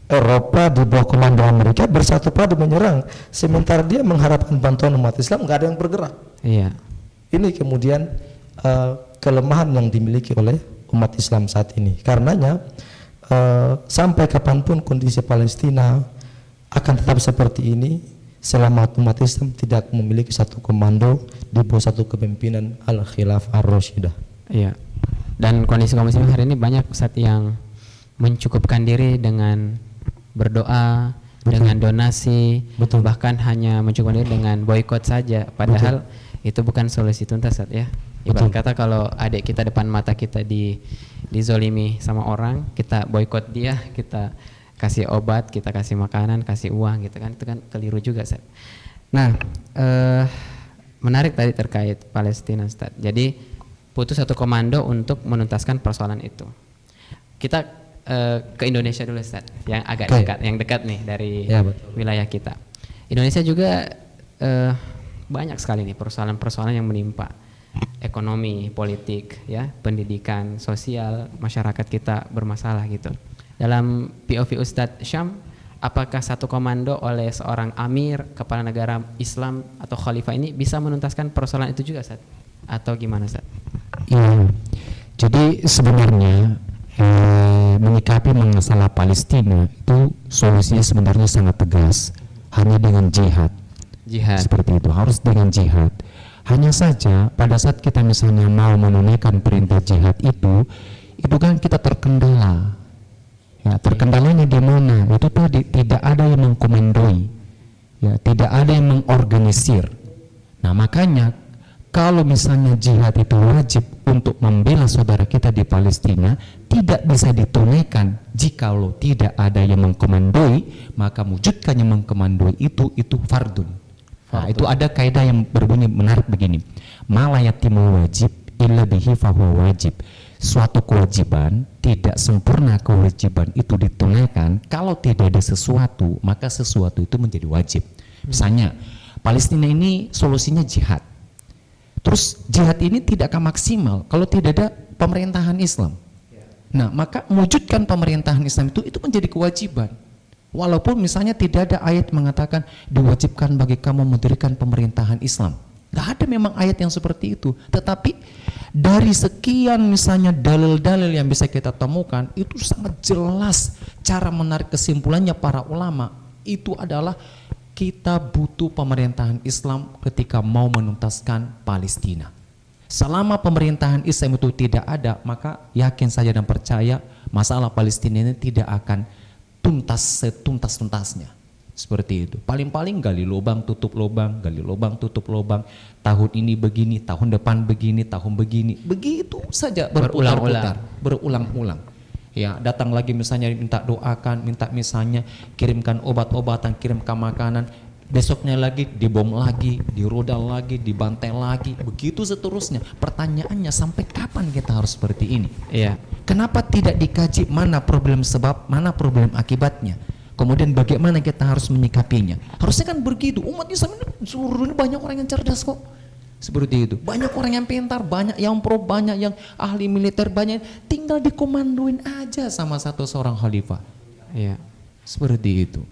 Eropa di bawah komando Amerika bersatu padu menyerang. Sementara dia mengharapkan bantuan umat Islam, nggak ada yang bergerak.
Iya.
Ini kemudian kelemahan yang dimiliki oleh umat Islam saat ini. Karenanya sampai kapanpun kondisi Palestina akan tetap seperti ini selama umat Islam tidak memiliki satu komando di bawah satu kepemimpinan Al-Khilafah Ar-Rasyidah.
Iya. Dan kondisi kaum muslimin hari ini banyak Ustadz yang mencukupkan diri dengan berdoa, dengan donasi,
Betul.
bahkan hanya mencukupkan diri dengan boykot saja. Padahal itu bukan solusi tuntas, Ustadz, ya. Ibarat kata kalau adik kita depan mata kita dizolimi sama orang, kita boykot dia, kita kasih obat, kita kasih makanan, kasih uang gitu kan, itu kan keliru juga, Ustadz. Nah, menarik tadi terkait Palestina, Ustadz. Jadi butuh satu komando untuk menuntaskan persoalan itu. Kita ke Indonesia dulu, Ustadz, yang agak dekat, yang dekat nih dari wilayah kita. Indonesia juga banyak sekali nih persoalan-persoalan yang menimpa ekonomi, politik, ya, pendidikan, sosial, masyarakat kita bermasalah gitu. Dalam POV Ustadz Syam, apakah satu komando oleh seorang amir, kepala negara Islam atau khalifah ini bisa menuntaskan persoalan itu juga, Ustadz? Atau gimana, Ustadz?
Ya, jadi sebenarnya menyikapi masalah Palestina itu solusinya sebenarnya sangat tegas, hanya dengan jihad.
Jihad.
Seperti itu, harus dengan jihad. Hanya saja pada saat kita misalnya mau menunaikan perintah jihad itu kan kita terkendala. Ya, terkendalanya di mana? Itu tadi tidak ada yang mengkomandoi, ya, tidak ada yang mengorganisir. Nah, makanya kalau misalnya jihad itu wajib untuk membela saudara kita di Palestina, tidak bisa ditunaikan jikalau tidak ada yang mengkomandoi, maka wujudkan yang mengkomandoi itu fardun. Nah, itu ada kaidah yang berbunyi menarik begini. Ma la yatimu wajib illa bihi fahuwa wajib. Suatu kewajiban, tidak sempurna kewajiban itu ditunaikan kalau tidak ada sesuatu, maka sesuatu itu menjadi wajib. Misalnya Palestina ini solusinya jihad. Terus jihad ini tidak akan maksimal kalau tidak ada pemerintahan Islam. Nah, maka mewujudkan pemerintahan Islam itu menjadi kewajiban. Walaupun misalnya tidak ada ayat mengatakan diwajibkan bagi kamu mendirikan pemerintahan Islam. Nggak ada memang ayat yang seperti itu. Tetapi dari sekian misalnya dalil-dalil yang bisa kita temukan, itu sangat jelas cara menarik kesimpulannya para ulama. Itu adalah kita butuh pemerintahan Islam ketika mau menuntaskan Palestina. Selama pemerintahan Islam itu tidak ada, maka yakin saja dan percaya masalah Palestina ini tidak akan tuntas setuntas-tuntasnya. Seperti itu. Paling-paling gali lubang, tutup lubang, gali lubang, tutup lubang. Tahun ini begini, tahun depan begini, tahun begini. Begitu saja berulang-ulang. Ya, datang lagi misalnya minta doakan, minta misalnya kirimkan obat-obatan, kirimkan makanan. Besoknya lagi dibom lagi, dirodal lagi, dibantai lagi. Begitu seterusnya. Pertanyaannya sampai kapan kita harus seperti ini?
Iya.
Kenapa tidak dikaji mana problem sebab, mana problem akibatnya? Kemudian bagaimana kita harus menyikapinya? Harusnya kan begitu. Umat Islam ini seluruh ini banyak orang yang cerdas kok. Seperti itu. Banyak orang yang pintar, banyak yang pro, banyak yang ahli militer, banyak tinggal dikomandoin aja sama seorang khalifah.
Iya.
Seperti itu.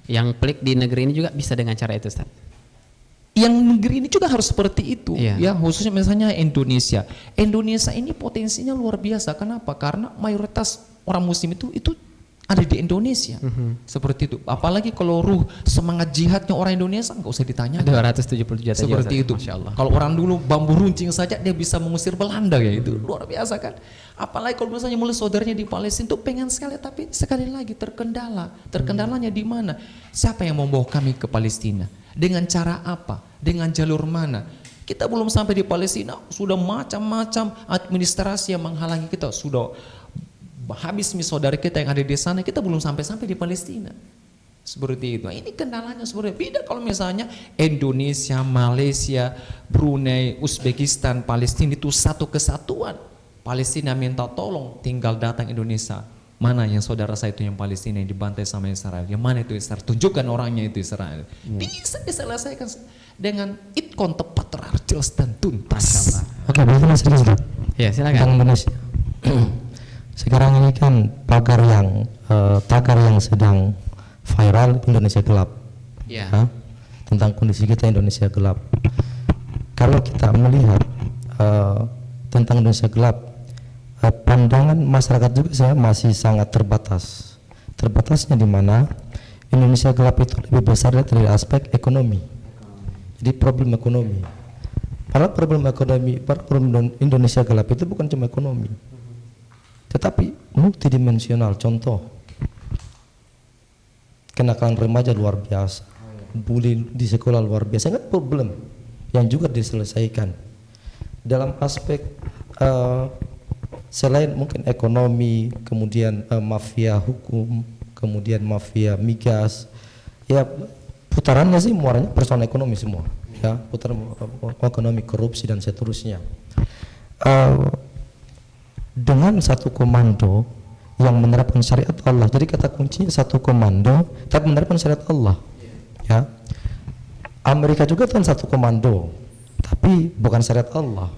Yang pelik di negeri ini juga bisa dengan cara itu, Ustaz.
Yang negeri ini juga harus seperti itu,
Iya.
ya, khususnya misalnya Indonesia. Indonesia ini potensinya luar biasa. Kenapa? Karena mayoritas orang muslim itu ada di Indonesia. Seperti itu. Apalagi kalau semangat jihadnya orang Indonesia nggak usah ditanya.
277 juta
Seperti
jiwa,
itu.
Masya Allah.
Kalau orang dulu bambu runcing saja dia bisa mengusir Belanda, ya itu luar biasa kan. Apalagi kalau misalnya mulai saudaranya di Palestina itu pengen sekali, tapi sekali lagi terkendala. Terkendalanya di mana? Siapa yang membawa kami ke Palestina? Dengan cara apa? Dengan jalur mana?
Kita belum sampai di Palestina, sudah macam-macam administrasi yang menghalangi kita. Sudah habis saudara kita yang ada di sana, kita belum sampai-sampai di Palestina. Seperti itu. Nah, ini kendalanya sebenarnya. Beda kalau misalnya Indonesia, Malaysia, Brunei, Uzbekistan, Palestina itu satu kesatuan. Palestina minta tolong, tinggal datang Indonesia. Mana yang saudara saya itu yang Palestina yang dibantai sama Israel? Yang mana itu Israel? Tunjukkan orangnya itu Israel. Bisa diselesaikan dengan itkon tepat, jelas dan tuntas.
Oke, berarti Mas Rizky.
Ya, silakan.
Tentang Indonesia. Sekarang ini kan tagar yang sedang viral Indonesia gelap.
Ya.
Tentang kondisi kita Indonesia gelap. Kalau kita melihat tentang Indonesia gelap, pandangan masyarakat juga saya masih sangat terbatas. Terbatasnya di mana Indonesia gelap itu lebih besar dari aspek ekonomi. Jadi problem ekonomi. Para problem Indonesia gelap itu bukan cuma ekonomi, tetapi multidimensional. Contoh, kenakalan remaja luar biasa, bully di sekolah luar biasa, kan problem yang juga diselesaikan dalam aspek selain mungkin ekonomi, kemudian mafia hukum, kemudian mafia migas, ya putarannya sih muaranya persoalan ekonomi semua, ya putaran ekonomi, korupsi dan seterusnya. Dengan satu komando yang menerapkan syariat Allah, jadi kata kuncinya satu komando tapi menerapkan syariat Allah, ya. Amerika juga kan satu komando tapi bukan syariat Allah.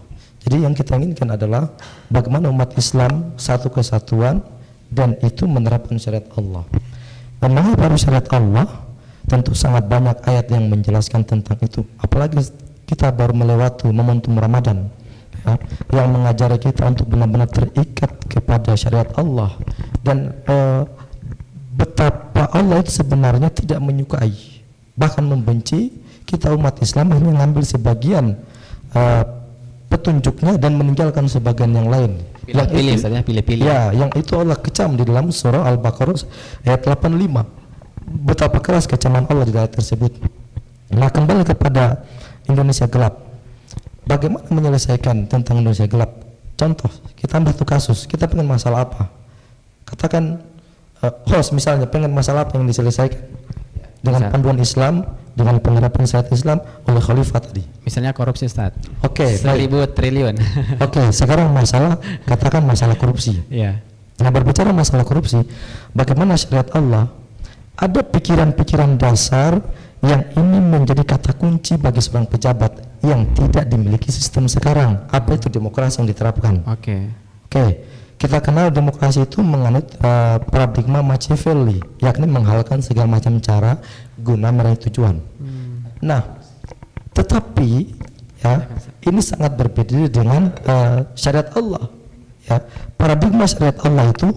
Jadi yang kita inginkan adalah bagaimana umat Islam satu kesatuan dan itu menerapkan syariat Allah. Dan mengapa harus syariat Allah? Tentu sangat banyak ayat yang menjelaskan tentang itu. Apalagi kita baru melewati momentum Ramadan, ya, yang mengajari kita untuk benar-benar terikat kepada syariat Allah dan betapa Allah itu sebenarnya tidak menyukai, bahkan membenci kita umat Islam hanya mengambil sebagian petunjuknya dan meninggalkan sebagian yang lain.
Pilih-pilih.
Ya, yang itu Allah kecam di dalam surah Al-Baqarah ayat 85. Betapa keras kecaman Allah di ayat tersebut. Nah, kembali kepada Indonesia gelap. Bagaimana menyelesaikan tentang Indonesia gelap? Contoh, kita ambil satu kasus, kita pengen masalah apa? Katakan host misalnya pengen masalah apa yang diselesaikan dengan panduan Islam, dengan penerapan syariat Islam oleh khalifah tadi.
Misalnya korupsi, Ustaz.
Oke,
1.000 triliun.
Oke, sekarang katakan masalah korupsi.
Iya.
Nah, berbicara masalah korupsi, bagaimana syariat Allah? Ada pikiran-pikiran dasar yang ini menjadi kata kunci bagi seorang pejabat yang tidak dimiliki sistem sekarang. Apa itu demokrasi yang diterapkan?
Oke.
Kita kenal demokrasi itu menganut paradigma Machiavelli, yakni menghalalkan segala macam cara guna meraih tujuan. Nah, tetapi ya ini sangat berbeda dengan syariat Allah. Ya, paradigma syariat Allah itu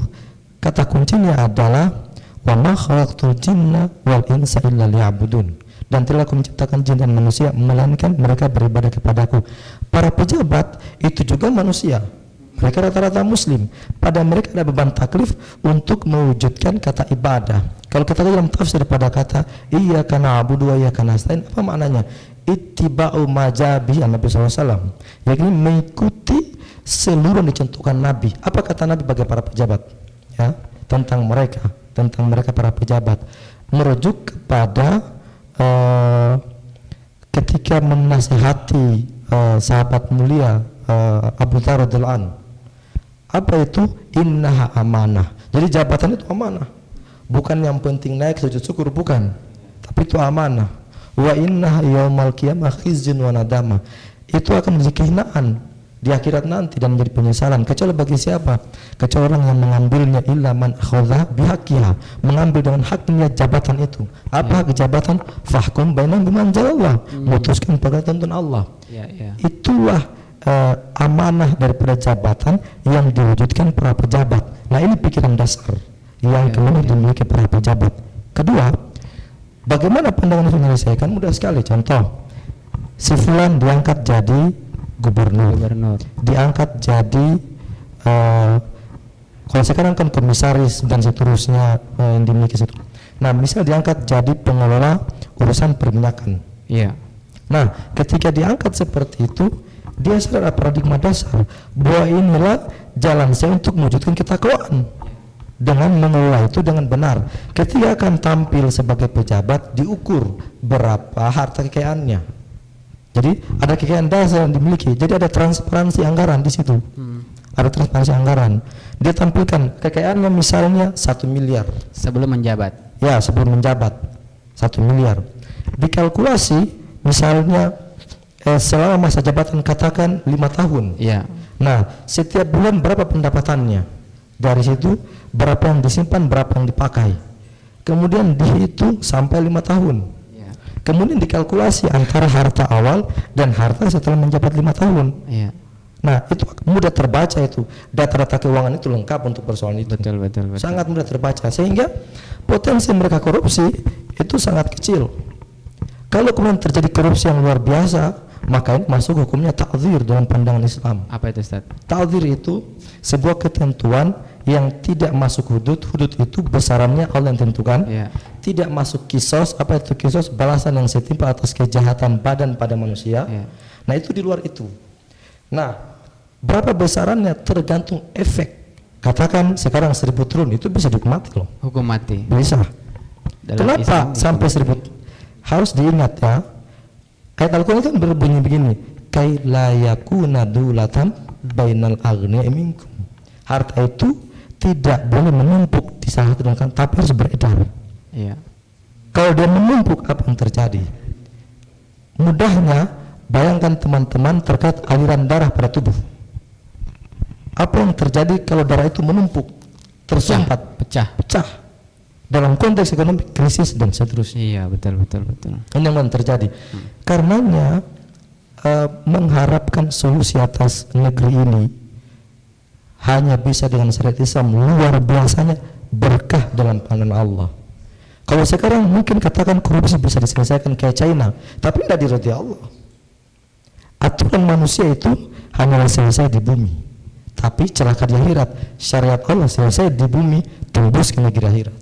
kata kuncinya adalah wa ma khalaqtul jinna wal insa illa liya'budun, dan telah aku menciptakan jin dan manusia melainkan mereka beribadah kepadaku. Para pejabat itu juga manusia, mereka rata-rata muslim, pada mereka ada beban taklif untuk mewujudkan kata ibadah. Kalau kita dalam tafsir pada kata iyyaka na'budu wa iyyaka nasta'in, apa maknanya? Ittiba'u majabi Nabi SAW, yakni mengikuti seluruh yang dicontohkan Nabi. Apa kata Nabi bagi para pejabat? Ya, tentang mereka para pejabat, merujuk kepada ketika menasihati sahabat mulia Abu Dzar radhiyallahu anhu. Apa itu? Innaha amanah. Jadi jabatan itu amanah, bukan yang penting naik sujud syukur, bukan, tapi itu amanah. Wa innaha yaumal qiyamah khizyun wa nadama. Itu akan menjadi kehinaan di akhirat nanti dan menjadi penyesalan. Kecuali bagi siapa? Kecuali orang yang mengambilnya, illa man akhadha bihaqqiha, mengambil dengan haknya jabatan itu. Apa hak jabatan? Fahkum bainahum bima anzalallah, memutuskan perkara tuntunan Allah. Itulah amanah daripada jabatan yang diwujudkan para pejabat. Nah, ini pikiran dasar yang kemudian dimiliki para pejabat. Kedua, bagaimana pandangan itu menyelesaikan? Mudah sekali. Contoh, si fulan diangkat jadi gubernur, diangkat jadi kalau sekarang kan komisaris dan seterusnya yang dimiliki situ. Nah, misal diangkat jadi pengelola urusan perminyakan.
Iya.
Nah, ketika diangkat seperti itu, dia sadar paradigma dasar bahwa inilah jalan saya untuk mewujudkan ketakwaan dengan mengelola itu dengan benar. Ketika akan tampil sebagai pejabat, diukur berapa harta kekayaannya. Jadi ada kekayaan dasar yang dimiliki. Jadi ada transparansi anggaran di situ. Ada transparansi anggaran. Dia tampilkan kekayaannya misalnya 1 miliar
sebelum menjabat.
ya, sebelum menjabat 1 miliar. Dikalkulasi misalnya selama masa jabatan katakan 5 tahun.
Iya.
Nah, setiap bulan berapa pendapatannya? Dari situ berapa yang disimpan, berapa yang dipakai. Kemudian dihitung sampai 5 tahun.
Iya.
Kemudian dikalkulasi antara harta awal dan harta setelah menjabat 5 tahun.
Iya.
Nah, itu mudah terbaca itu. Data-data keuangan itu lengkap untuk persoalan itu.
Betul.
Sangat mudah terbaca, sehingga potensi mereka korupsi itu sangat kecil. Kalau kemudian terjadi korupsi yang luar biasa, maka ini masuk hukumnya ta'dzir dalam pandangan Islam.
Apa itu, Ustaz?
Ta'dzir itu sebuah ketentuan yang tidak masuk hudud. Hudud itu besarannya Allah yang tentukan.
Iya.
Tidak masuk kisos. Apa itu kisos? Balasan yang setimpal atas kejahatan badan pada manusia.
Iya.
Nah, itu di luar itu. Nah, berapa besarannya tergantung efek. Katakan sekarang 1.000 triliun itu bisa dihukum mati loh.
Hukum mati.
Bisa.
Dalam
Kenapa
Islam
sampai 1.000? Harus diingat ya. Ayat Al-Quran kan berbunyi begini, kai la yakuna dulatan bainal aghniya'i minkum. Harta itu tidak boleh menumpuk di salah satu dan kan, tapi harus beredar.
Iya.
Kalau dia menumpuk, apa yang terjadi? Mudahnya bayangkan teman-teman terkait aliran darah pada tubuh. Apa yang terjadi kalau darah itu menumpuk, tersumpat, pecah dalam konteks ekonomi, krisis dan seterusnya.
Iya, betul.
Ini yang terjadi. Karenanya mengharapkan solusi atas negeri ini hanya bisa dengan syariat Islam. Luar biasanya berkah dalam pandangan Allah. Kalau sekarang mungkin katakan korupsi bisa diselesaikan kayak China, tapi tidak diridhoi Allah. Aturan manusia itu hanya selesai di bumi, tapi celaka di akhirat. Syariat Allah selesai di bumi, tembus ke negeri akhirat.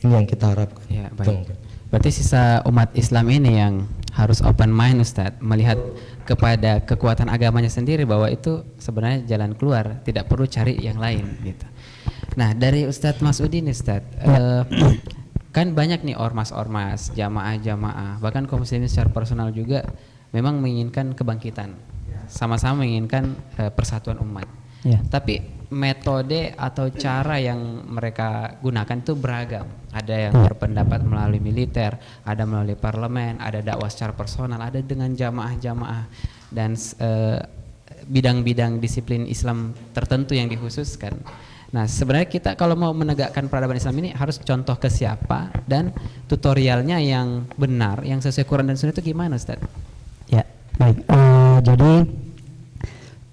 Ini yang kita harapkan.
Ya, baik. Berarti sisa umat Islam ini yang harus open mind, Ustadz, melihat kepada kekuatan agamanya sendiri bahwa itu sebenarnya jalan keluar, tidak perlu cari yang lain gitu. Nah, dari Ustadz Mas'udi nih, Ustadz, kan banyak nih ormas-ormas, jamaah-jamaah, bahkan kaum muslimin secara personal juga memang menginginkan kebangkitan, sama-sama menginginkan persatuan umat.
Ya.
Tapi metode atau cara yang mereka gunakan itu beragam. Ada yang berpendapat melalui militer, ada melalui parlemen, ada dakwah secara personal, ada dengan jamaah-jamaah dan bidang-bidang disiplin Islam tertentu yang dikhususkan. Nah, sebenarnya kita kalau mau menegakkan peradaban Islam ini harus contoh ke siapa dan tutorialnya yang benar, yang sesuai Quran dan Sunnah itu gimana, Ustaz?
Ya, baik. Jadi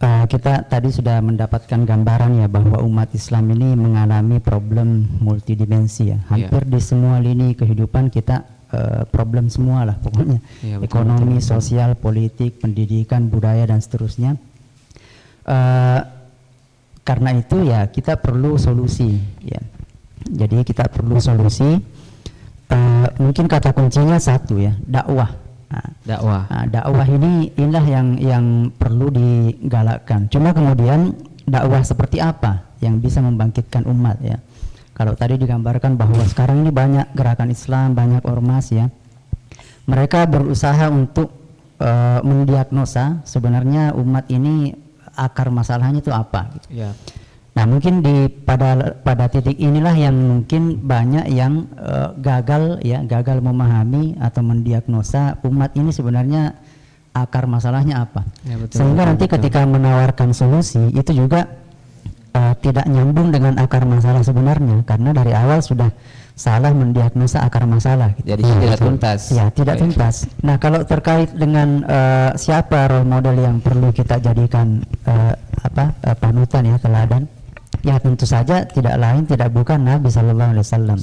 kita tadi sudah mendapatkan gambaran ya bahwa umat Islam ini mengalami problem multidimensi ya. Hampir di semua lini kehidupan kita problem semua lah pokoknya.
Ya, betul,
ekonomi,
betul.
sosial, politik, pendidikan, budaya dan seterusnya. Karena itu ya kita perlu solusi ya. Jadi kita perlu solusi. Mungkin kata kuncinya satu ya, dakwah. Dakwah inilah yang perlu digalakkan. Cuma kemudian dakwah seperti apa yang bisa membangkitkan umat ya. Kalau tadi digambarkan bahwa sekarang ini banyak gerakan Islam, banyak ormas ya. Mereka berusaha untuk mendiagnosa sebenarnya umat ini akar masalahnya itu apa gitu.
Ya.
Nah, mungkin pada titik inilah yang mungkin banyak yang gagal memahami atau mendiagnosa umat ini sebenarnya akar masalahnya apa.
Ya, betul,
sehingga nanti ketika menawarkan solusi itu juga tidak nyambung dengan akar masalah sebenarnya, karena dari awal sudah salah mendiagnosa akar masalah gitu.
Jadi tidak tuntas.
Ya, tidak tuntas. Nah, kalau terkait dengan siapa role model yang perlu kita jadikan panutan ya, teladan, ya tentu saja tidak lain tidak bukan Nabi sallallahu alaihi wasallam.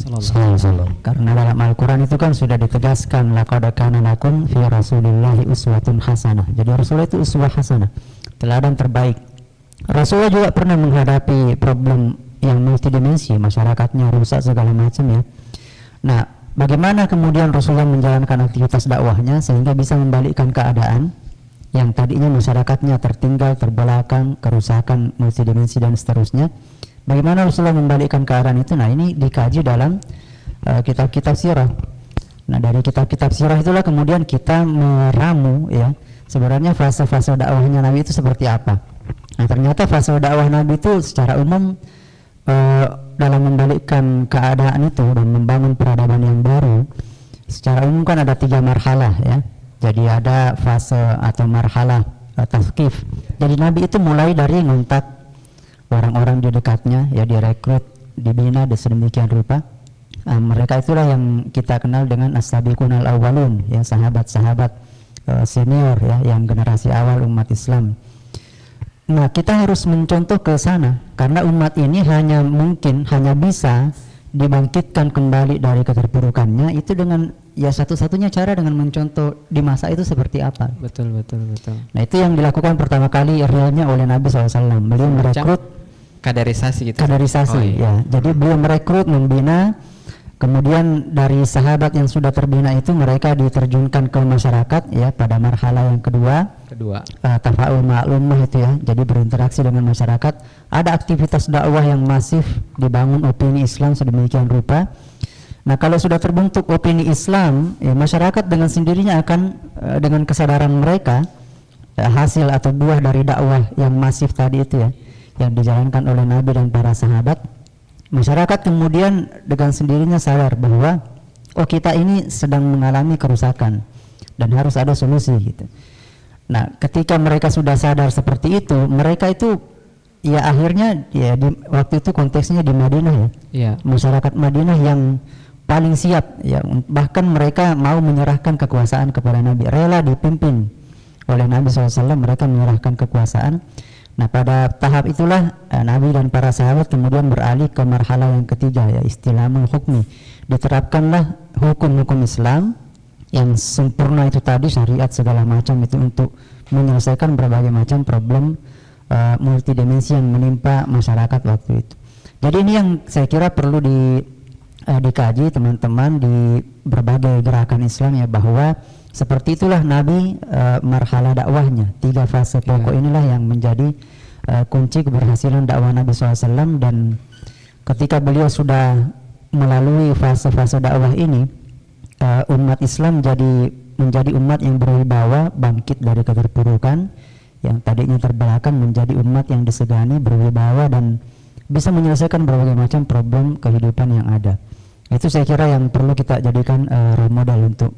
Karena dalam Al-Qur'an itu kan sudah ditegaskan laqad kana lakum fi rasulillahi uswatun hasanah. Jadi Rasulullah itu uswah hasanah, teladan terbaik. Rasulullah juga pernah menghadapi problem yang multidimensi, masyarakatnya rusak segala macam ya. Nah, bagaimana kemudian Rasulullah menjalankan aktivitas dakwahnya sehingga bisa membalikkan keadaan yang tadinya masyarakatnya tertinggal, terbelakang, kerusakan multidimensi dan seterusnya. Bagaimana Rasulullah membalikkan keadaan itu? Nah, ini dikaji dalam kitab-kitab sirah. Nah, dari kitab-kitab sirah itulah kemudian kita meramu ya sebenarnya fase-fase dakwahnya Nabi itu seperti apa. Nah, ternyata fase dakwah Nabi itu secara umum dalam membalikkan keadaan itu dan membangun peradaban yang baru secara umum kan ada 3 marhalah ya. Jadi ada fase atau marhalah tafkif. Jadi Nabi itu mulai dari ngontak orang-orang di dekatnya ya, direkrut, dibina sedemikian rupa. Mereka itulah yang kita kenal dengan as-sabiqunal awwalun ya, sahabat-sahabat senior ya, yang generasi awal umat Islam. Nah, kita harus mencontoh ke sana karena umat ini hanya bisa dibangkitkan kembali dari keterpurukannya itu dengan ya satu-satunya cara dengan mencontoh di masa itu seperti apa.
Betul.
Nah, itu yang dilakukan pertama kali realnya oleh Nabi SAW. Beliau merekrut
kaderisasi gitu.
Ya. Jadi beliau merekrut, membina, kemudian dari sahabat yang sudah terbina itu mereka diterjunkan ke masyarakat ya pada marhalah yang kedua tafa'ul ma'lumah itu ya. Jadi berinteraksi dengan masyarakat, ada aktivitas dakwah yang masif, dibangun opini Islam sedemikian rupa. Nah, kalau sudah terbentuk opini Islam, ya, masyarakat dengan sendirinya akan dengan kesadaran mereka hasil atau buah dari dakwah yang masif tadi itu ya, yang dijalankan oleh Nabi dan para sahabat, masyarakat kemudian dengan sendirinya sadar bahwa kita ini sedang mengalami kerusakan dan harus ada solusi gitu. Nah, ketika mereka sudah sadar seperti itu, mereka itu ya akhirnya ya waktu itu konteksnya di Madinah ya.
Yeah.
Masyarakat Madinah yang paling siap ya, bahkan mereka mau menyerahkan kekuasaan kepada Nabi, rela dipimpin oleh Nabi SAW, mereka menyerahkan kekuasaan. Nah, pada tahap itulah Nabi dan para sahabat kemudian beralih ke marhalah yang ketiga ya, istilahul hukmi. Diterapkanlah hukum-hukum Islam yang sempurna itu tadi, syariat segala macam itu untuk menyelesaikan berbagai macam problem multidimensi yang menimpa masyarakat waktu itu. Jadi ini yang saya kira perlu dikaji teman-teman di berbagai gerakan Islam ya, bahwa seperti itulah Nabi marhalah dakwahnya, 3 fase pokok inilah yang menjadi kunci keberhasilan dakwah Nabi SAW. Dan ketika beliau sudah melalui fase-fase dakwah ini, umat Islam menjadi umat yang berwibawa, bangkit dari keterpurukan yang tadinya terbelakang, menjadi umat yang disegani, berwibawa dan bisa menyelesaikan berbagai macam problem kehidupan yang ada. Itu saya kira yang perlu kita jadikan role model untuk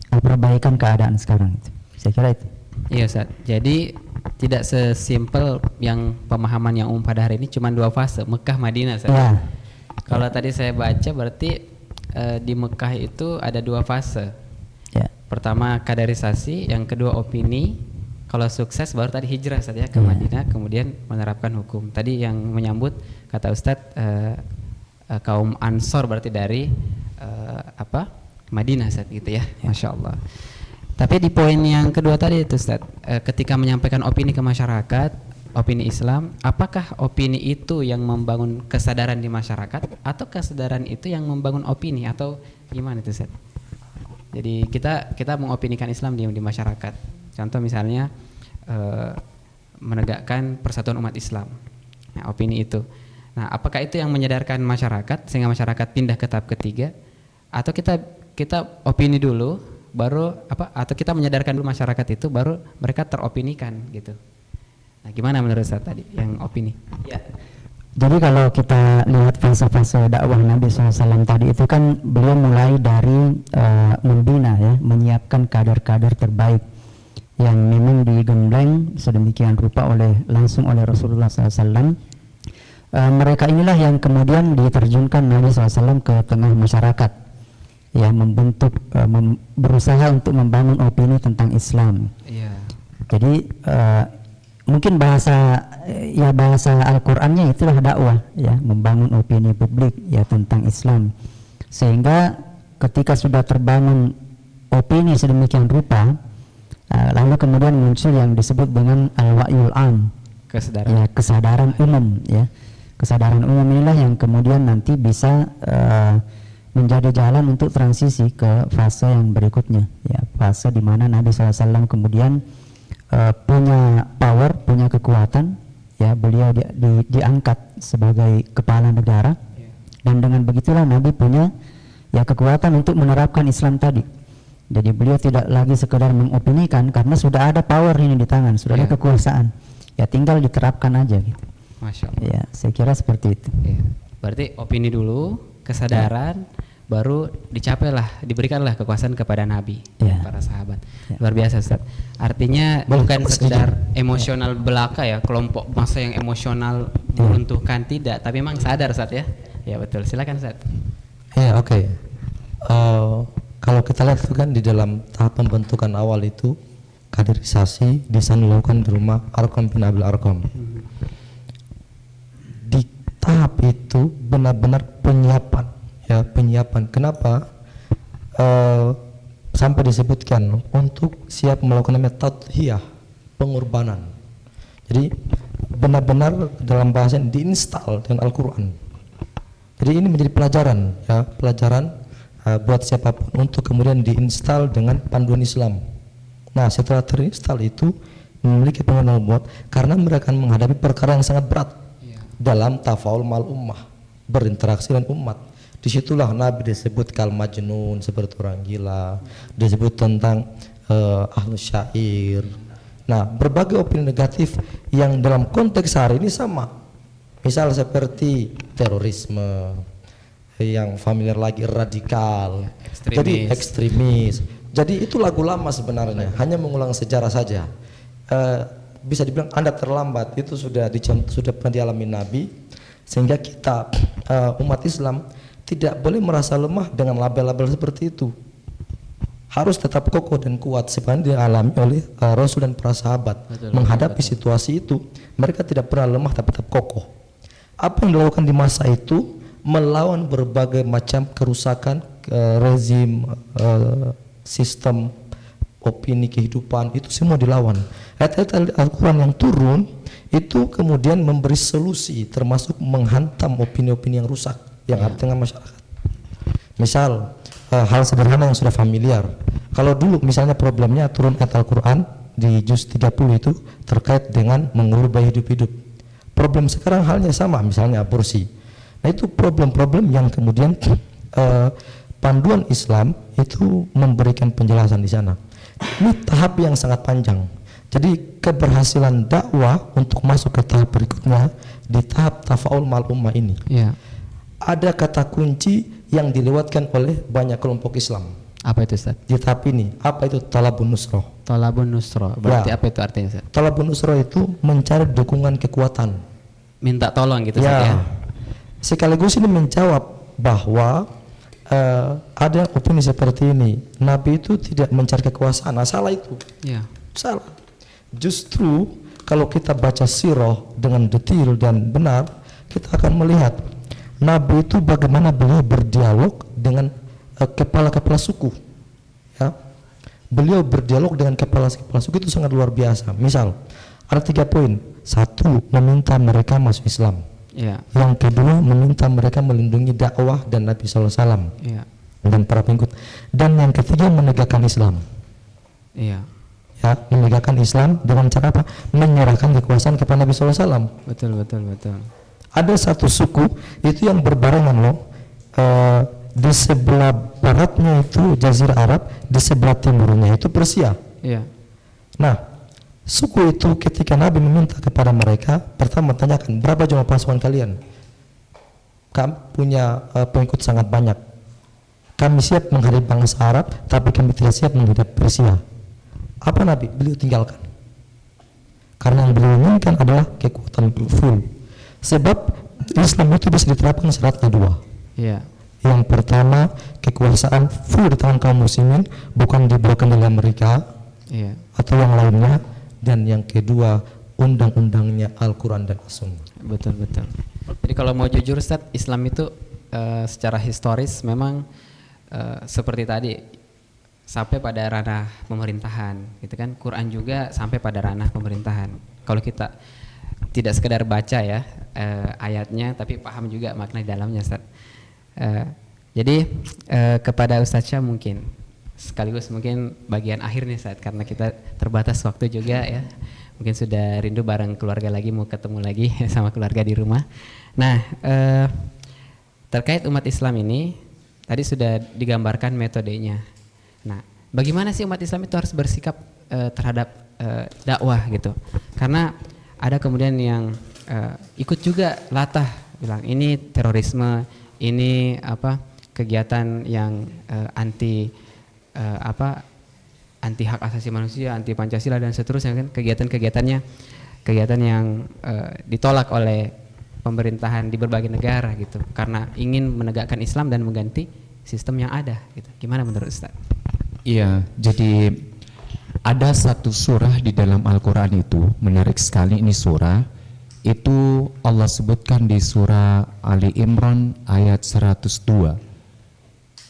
perbaikan keadaan sekarang itu. Saya kira itu.
Iya, Ustaz. Jadi tidak sesimpel yang pemahaman yang umum pada hari ini cuma 2 fase, Mekah Madinah, Ustaz.
Ya.
Kalau tadi saya baca berarti di Mekah itu ada 2 fase.
Ya.
Pertama kaderisasi, yang kedua opini. Kalau sukses baru tadi hijrah, Ustaz ya, ke Madinah, kemudian menerapkan hukum. Tadi yang menyambut kata Ustaz kaum Ansor berarti dari Madinah, Ustaz gitu ya. Masya Allah. Tapi di poin yang kedua tadi itu Ustaz, ketika menyampaikan opini ke masyarakat, opini Islam, apakah opini itu yang membangun kesadaran di masyarakat atau kesadaran itu yang membangun opini, atau gimana itu Ustaz? Jadi kita mengopinikan Islam di masyarakat. Contoh misalnya menegakkan persatuan umat Islam. Nah, opini itu. Nah, apakah itu yang menyadarkan masyarakat sehingga masyarakat pindah ke tahap ketiga, atau kita opini dulu baru atau kita menyadarkan dulu masyarakat itu baru mereka teropinikan gitu. Nah, gimana menurut saya tadi yang opini?
Ya. Jadi kalau kita lihat fase-fase dakwah Nabi SAW tadi itu kan beliau mulai dari membina ya, menyiapkan kader-kader terbaik yang memang digembleng sedemikian rupa langsung oleh Rasulullah SAW. Mereka inilah yang kemudian diterjunkan Nabi SAW ke tengah masyarakat, ya, membentuk, berusaha untuk membangun opini tentang Islam.
Iya.
Jadi mungkin bahasa Al-Qur'annya itulah dakwah, ya, membangun opini publik ya tentang Islam, sehingga ketika sudah terbangun opini sedemikian rupa, lalu kemudian muncul yang disebut dengan al-wa'yul am, kesadaran umum ya. Kesadaran umum inilah yang kemudian nanti bisa menjadi jalan untuk transisi ke fase yang berikutnya, ya, fase di mana Nabi SAW kemudian punya power, punya kekuatan, ya, beliau diangkat sebagai kepala negara, dan dengan begitulah Nabi punya ya kekuatan untuk menerapkan Islam tadi. Jadi beliau tidak lagi sekedar mengopinikan karena sudah ada power ini di tangan, sudah ada kekuasaan, ya tinggal diterapkan aja gitu.
Masya Allah.
Ya, saya kira seperti itu.
Ya. Berarti opini dulu, kesadaran, baru diberikanlah kekuasaan kepada Nabi, para sahabat. Luar biasa, Ustaz. Artinya bukan sekedar emosional belaka ya, kelompok massa yang emosional meruntuhkan, tidak, tapi memang sadar, Ustaz ya. Ya betul, silakan, Ustaz.
Ya, oke. Kalau kita lihat itu kan di dalam tahap pembentukan awal itu kaderisasi di sana dilakukan di rumah Arqam bin Abil Arqam. Di tahap itu benar-benar penyiapan. Ya, penyiapan. Kenapa? Sampai disebutkan untuk siap melakukan namanya tadhiyah, pengorbanan. Jadi benar-benar dalam bahasa diinstal dengan Al-Quran. Jadi ini menjadi pelajaran, ya, pelajaran buat siapapun untuk kemudian diinstal dengan panduan Islam. Nah, setelah terinstal itu memiliki pengenalan buat karena mereka akan menghadapi perkara yang sangat berat dalam tafaul mal ummah, berinteraksi dengan umat. Disitulah Nabi disebut kal majnun, seperti orang gila, disebut tentang ahlu syair. Nah, berbagai opini negatif yang dalam konteks hari ini sama. Misal seperti terorisme, yang familiar lagi radikal, jadi ekstremis. Jadi itu lagu lama sebenarnya, hanya mengulang sejarah saja. Bisa dibilang Anda terlambat, itu sudah pernah dialami Nabi, sehingga kita umat Islam tidak boleh merasa lemah dengan label-label seperti itu. Harus tetap kokoh dan kuat seperti dialami oleh Rasul dan para sahabat. Menghadapi situasi itu, mereka tidak pernah lemah tapi tetap kokoh. Apa yang dilakukan di masa itu melawan berbagai macam kerusakan rezim, sistem, opini kehidupan, itu semua dilawan. Ayat-ayat Al-Quran yang turun itu kemudian memberi solusi, termasuk menghantam opini-opini yang rusak yang ada di tengah masyarakat. Misal hal sederhana yang sudah familiar, kalau dulu misalnya problemnya turun ayat Al-Quran di juz 30 itu terkait dengan mengurus bayi hidup-hidup. Problem sekarang halnya sama, misalnya aborsi. Nah, itu problem-problem yang kemudian panduan Islam itu memberikan penjelasan di sana. Ini tahap yang sangat panjang. Jadi keberhasilan dakwah untuk masuk ke tahap berikutnya di tahap tafaul mal ummah ini. Ada kata kunci yang dilewatkan oleh banyak kelompok Islam.
Apa itu, Ustaz?
Di tahap ini, apa itu talabun nusroh?
Talabun nusroh, berarti apa itu artinya, Ustaz?
Talabun nusroh itu mencari dukungan kekuatan.
Minta tolong gitu, Ustaz ya.
Sekaligus ini menjawab bahwa ada opini seperti ini, Nabi itu tidak mencari kekuasaan. Nah, salah itu. Salah. Justru kalau kita baca sirah dengan detail dan benar, kita akan melihat Nabi itu bagaimana beliau berdialog dengan kepala-kepala suku. Ya. Beliau berdialog dengan kepala-kepala suku itu sangat luar biasa. Misal, ada 3 poin. 1, meminta mereka masuk Islam. Yang kedua, meminta mereka melindungi dakwah dan Nabi SAW dan para pengikut. Dan yang ketiga, menegakkan Islam. Ya, menegakkan Islam dengan cara apa? Menyerahkan kekuasaan kepada Nabi SAW.
Betul.
Ada satu suku itu yang berbarengan loh. Di sebelah baratnya itu Jazirah Arab, di sebelah timurnya itu Persia. Nah, suku itu ketika Nabi meminta kepada mereka, pertama tanyakan, berapa jumlah pasukan kalian? Kami punya pengikut sangat banyak. Kami siap menghadapi bangsa Arab, tapi kami tidak siap menghadapi Persia. Apa Nabi? Beliau tinggalkan. Karena yang beliau inginkan adalah kekuatan full. Sebab Islam itu bisa diterapkan syaratnya 2. Yang pertama, kekuasaan full di tangan kaum muslimin, bukan diberikan oleh mereka atau yang lainnya. Dan yang kedua, undang-undangnya Al-Quran dan As-Sunnah.
Betul. Jadi kalau mau jujur, Ustaz, Islam itu secara historis memang seperti tadi sampai pada ranah pemerintahan, gitu kan? Quran juga sampai pada ranah pemerintahan. Kalau kita tidak sekedar baca ya ayatnya, tapi paham juga makna di dalamnya, Ustaz. Jadi kepada Ustadz Syah mungkin sekaligus mungkin bagian akhir nih Ustadz, karena kita terbatas waktu juga ya. Mungkin sudah rindu bareng keluarga lagi, mau ketemu lagi sama keluarga di rumah. Nah, terkait umat Islam ini tadi sudah digambarkan metodenya. Nah, bagaimana sih umat Islam itu harus bersikap terhadap dakwah gitu? Karena ada kemudian yang ikut juga latah bilang ini terorisme, ini kegiatan yang anti hak asasi manusia, anti Pancasila dan seterusnya kan, kegiatan yang ditolak oleh pemerintahan di berbagai negara gitu, karena ingin menegakkan Islam dan mengganti sistem yang ada gitu. Gimana menurut Ustaz?
Iya, jadi ada satu surah di dalam Al-Quran itu menarik sekali. Ini surah itu Allah sebutkan di surah Ali Imran ayat 102.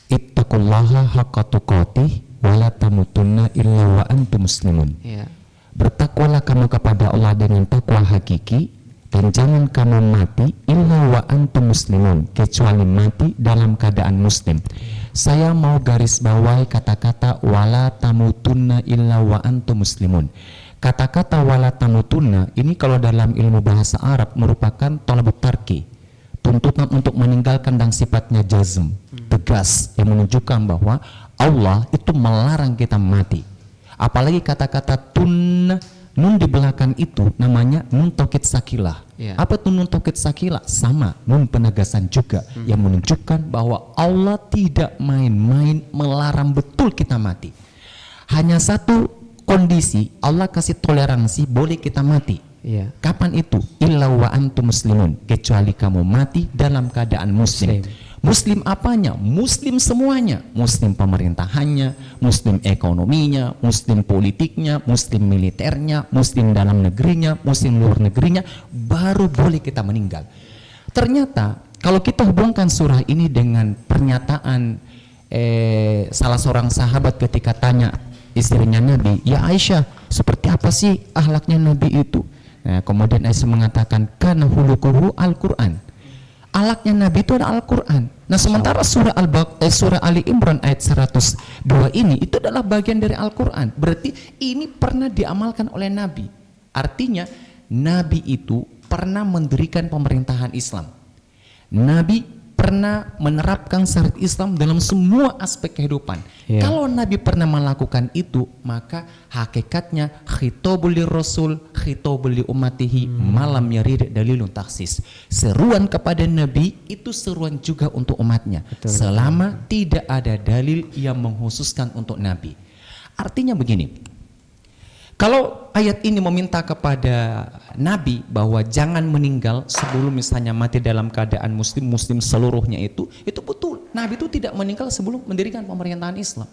Ittaqullaha haqqa tuqatih wa la tamutunna illa wa antum muslimun.
Ya.
Bertakwalah kamu kepada Allah dengan takwa hakiki, dan jangan kamu mati illa wa antum muslimun, kecuali mati dalam keadaan muslim. Saya mau garis bawahi kata-kata wala tamutunna illa wa antum muslimun. Kata-kata wala tamutunna ini kalau dalam ilmu bahasa Arab merupakan talabut tarki, tuntutan untuk meninggalkan, dan sifatnya jazm, tegas, yang menunjukkan bahwa Allah itu melarang kita mati. Apalagi kata-kata nun di belakang itu namanya nun taukid sakilah. Apa itu nun taukid sakilah? Sama, nun penegasan juga, yang menunjukkan bahwa Allah tidak main-main melarang betul kita mati. Hanya satu kondisi, Allah kasih toleransi boleh kita mati. Kapan itu? Illa wa antum muslimun, kecuali kamu mati dalam keadaan muslim. Muslim apanya? Muslim semuanya. Muslim pemerintahannya, muslim ekonominya, muslim politiknya, muslim militernya, muslim dalam negerinya, muslim luar negerinya, baru boleh kita meninggal. Ternyata kalau kita hubungkan surah ini dengan pernyataan salah seorang sahabat ketika tanya istrinya Nabi, ya Aisyah, seperti apa sih akhlaknya Nabi itu? Nah, kemudian Aisyah mengatakan kana hulukuhu Al-Quran. Alaknya Nabi itu ada Al-Quran. Nah, sementara surah Ali Imran ayat 102 ini itu adalah bagian dari Al-Quran. Berarti ini pernah diamalkan oleh Nabi. Artinya Nabi itu pernah mendirikan pemerintahan Islam. Nabi pernah menerapkan syariat Islam dalam semua aspek kehidupan. Kalau Nabi pernah melakukan itu, maka hakikatnya khitabul rasul, khitabul ummatihi, malam yarid dalilun taksis. Seruan kepada Nabi itu seruan juga untuk umatnya. Selama tidak ada dalil yang mengkhususkan untuk Nabi. Artinya begini, kalau ayat ini meminta kepada Nabi bahwa jangan meninggal sebelum misalnya mati dalam keadaan muslim seluruhnya, itu betul. Nabi itu tidak meninggal sebelum mendirikan pemerintahan Islam.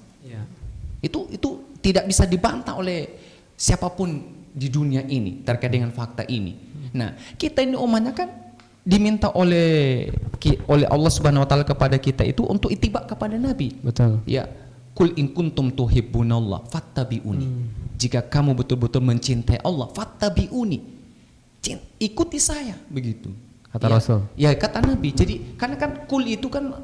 Itu tidak bisa dibantah oleh siapapun di dunia ini terkait dengan fakta ini. Nah, kita ini umatnya kan diminta oleh Allah Subhanahu wa taala kepada kita itu untuk ittiba kepada Nabi.
Betul.
Ya, kul in kuntum tuhibbunallah fattabi'uni. Jika kamu betul-betul mencintai Allah, fattabi'uni, ikuti saya, begitu
kata Rasul.
Ya, kata Nabi. Jadi karena kan kul itu kan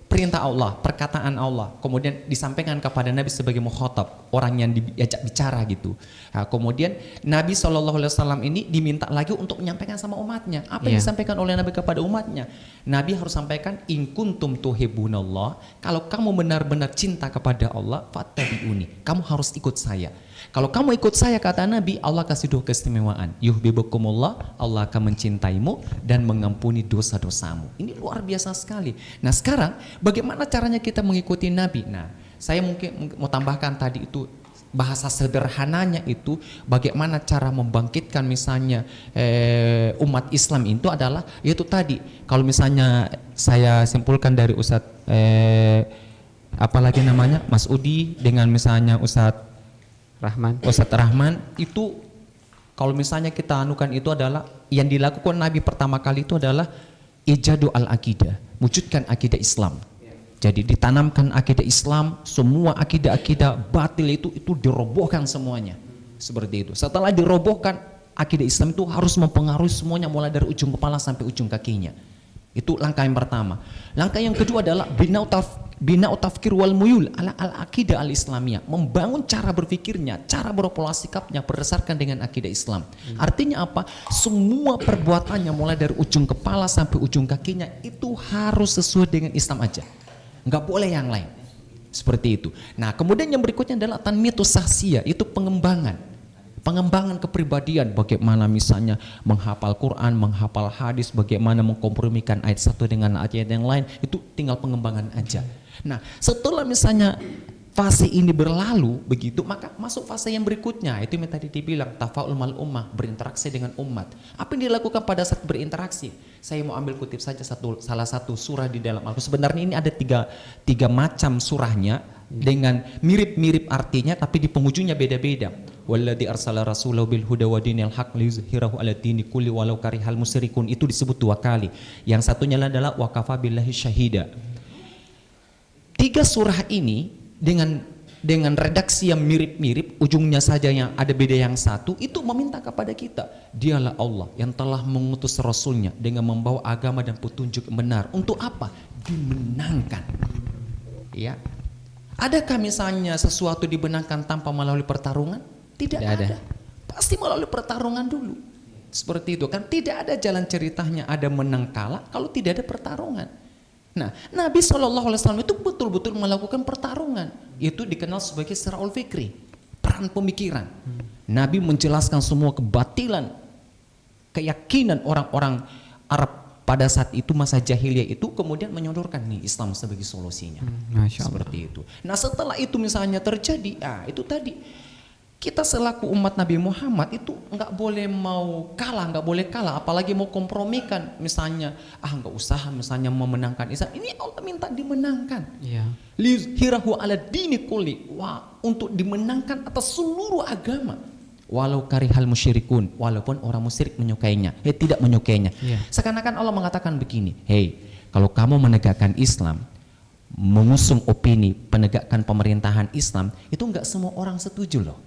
perintah Allah, perkataan Allah, kemudian disampaikan kepada Nabi sebagai mukhatab, orang yang diajak bicara gitu. Nah, kemudian Nabi SAW ini diminta lagi untuk menyampaikan sama umatnya. Apa yang disampaikan oleh Nabi kepada umatnya? Nabi harus sampaikan in kuntum tuhibbunallah, kalau kamu benar-benar cinta kepada Allah, fattabi'uni, kamu harus ikut saya. Kalau kamu ikut saya, kata Nabi, Allah kasih dua keistimewaan. Yuhibbukumullah, Allah akan mencintaimu dan mengampuni dosa-dosamu. Ini luar biasa sekali. Nah, sekarang bagaimana caranya kita mengikuti Nabi? Nah, saya mungkin mau tambahkan tadi itu bahasa sederhananya itu bagaimana cara membangkitkan misalnya umat Islam itu adalah yaitu tadi, kalau misalnya saya simpulkan dari Ustadz apalagi namanya Mas Udi dengan misalnya Ustadz Rahman itu, kalau misalnya kita anukan itu adalah yang dilakukan Nabi pertama kali itu adalah ijadu al-aqidah, wujudkan akidah Islam. Jadi ditanamkan akidah Islam, semua akidah-akidah batil itu dirobohkan semuanya. Seperti itu. Setelah dirobohkan, akidah Islam itu harus mempengaruhi semuanya mulai dari ujung kepala sampai ujung kakinya.
Itu langkah yang pertama. Langkah yang kedua adalah bina'u tafkir wal muyul ala al-aqidah al-islamiyah. Membangun cara berpikirnya, cara beroperasi sikapnya berdasarkan dengan akidah Islam. Artinya apa? Semua perbuatannya mulai dari ujung kepala sampai ujung kakinya itu harus sesuai dengan Islam aja. Nggak boleh yang lain. Seperti itu. Nah, kemudian yang berikutnya adalah tanmiyatus sahsiyah, itu pengembangan kepribadian, bagaimana misalnya menghafal Quran, menghafal hadis, bagaimana mengkompromikan ayat satu dengan ayat yang lain, itu tinggal pengembangan aja. Nah, setelah misalnya fase ini berlalu begitu, maka masuk fase yang berikutnya, itu yang tadi dibilang tafaul mal ummah, berinteraksi dengan umat. Apa yang dilakukan pada saat berinteraksi? Saya mau ambil kutip saja salah satu surah di dalam Al-Quran. Sebenarnya ini ada tiga macam surahnya dengan mirip-mirip artinya, tapi di penghujungnya beda-beda. Walladzi arsala rasulahu bil huda wa dinil haq liyuzhirahu 'ala dini kulli walau karihal musyrikun, itu disebut 2 kali. Yang satunya adalah wa kafa billahi syahida. 3 surah ini dengan redaksi yang mirip-mirip, ujungnya saja yang ada beda yang satu, itu meminta kepada kita, dialah Allah yang telah mengutus Rasulnya dengan membawa agama dan petunjuk benar. Untuk apa? Dimenangkan. Ya. Adakah misalnya sesuatu dibenangkan tanpa melalui pertarungan? Tidak ada. Pasti melalui pertarungan dulu. Seperti itu kan, tidak ada jalan ceritanya ada menang kalah kalau tidak ada pertarungan. Nah, Nabi SAW itu betul-betul melakukan pertarungan. Itu dikenal sebagai sira'ul fikri, peran pemikiran. Nabi menjelaskan semua kebatilan, keyakinan orang-orang Arab pada saat itu, masa jahiliyah itu, kemudian menyodorkan nih Islam sebagai solusinya. Seperti itu. Nah, setelah itu misalnya terjadi, itu tadi kita selaku umat Nabi Muhammad itu nggak boleh kalah, apalagi mau kompromikan, misalnya nggak usah misalnya memenangkan Islam, ini Allah minta dimenangkan. Liyuzhirahu 'ala dini kulli, untuk dimenangkan atas seluruh agama, walau karihal musyrikun, walaupun orang musyrik menyukainya, tidak menyukainya. Seakan-akan Allah mengatakan begini, kalau kamu menegakkan Islam, mengusung opini penegakan pemerintahan Islam, itu enggak semua orang setuju loh.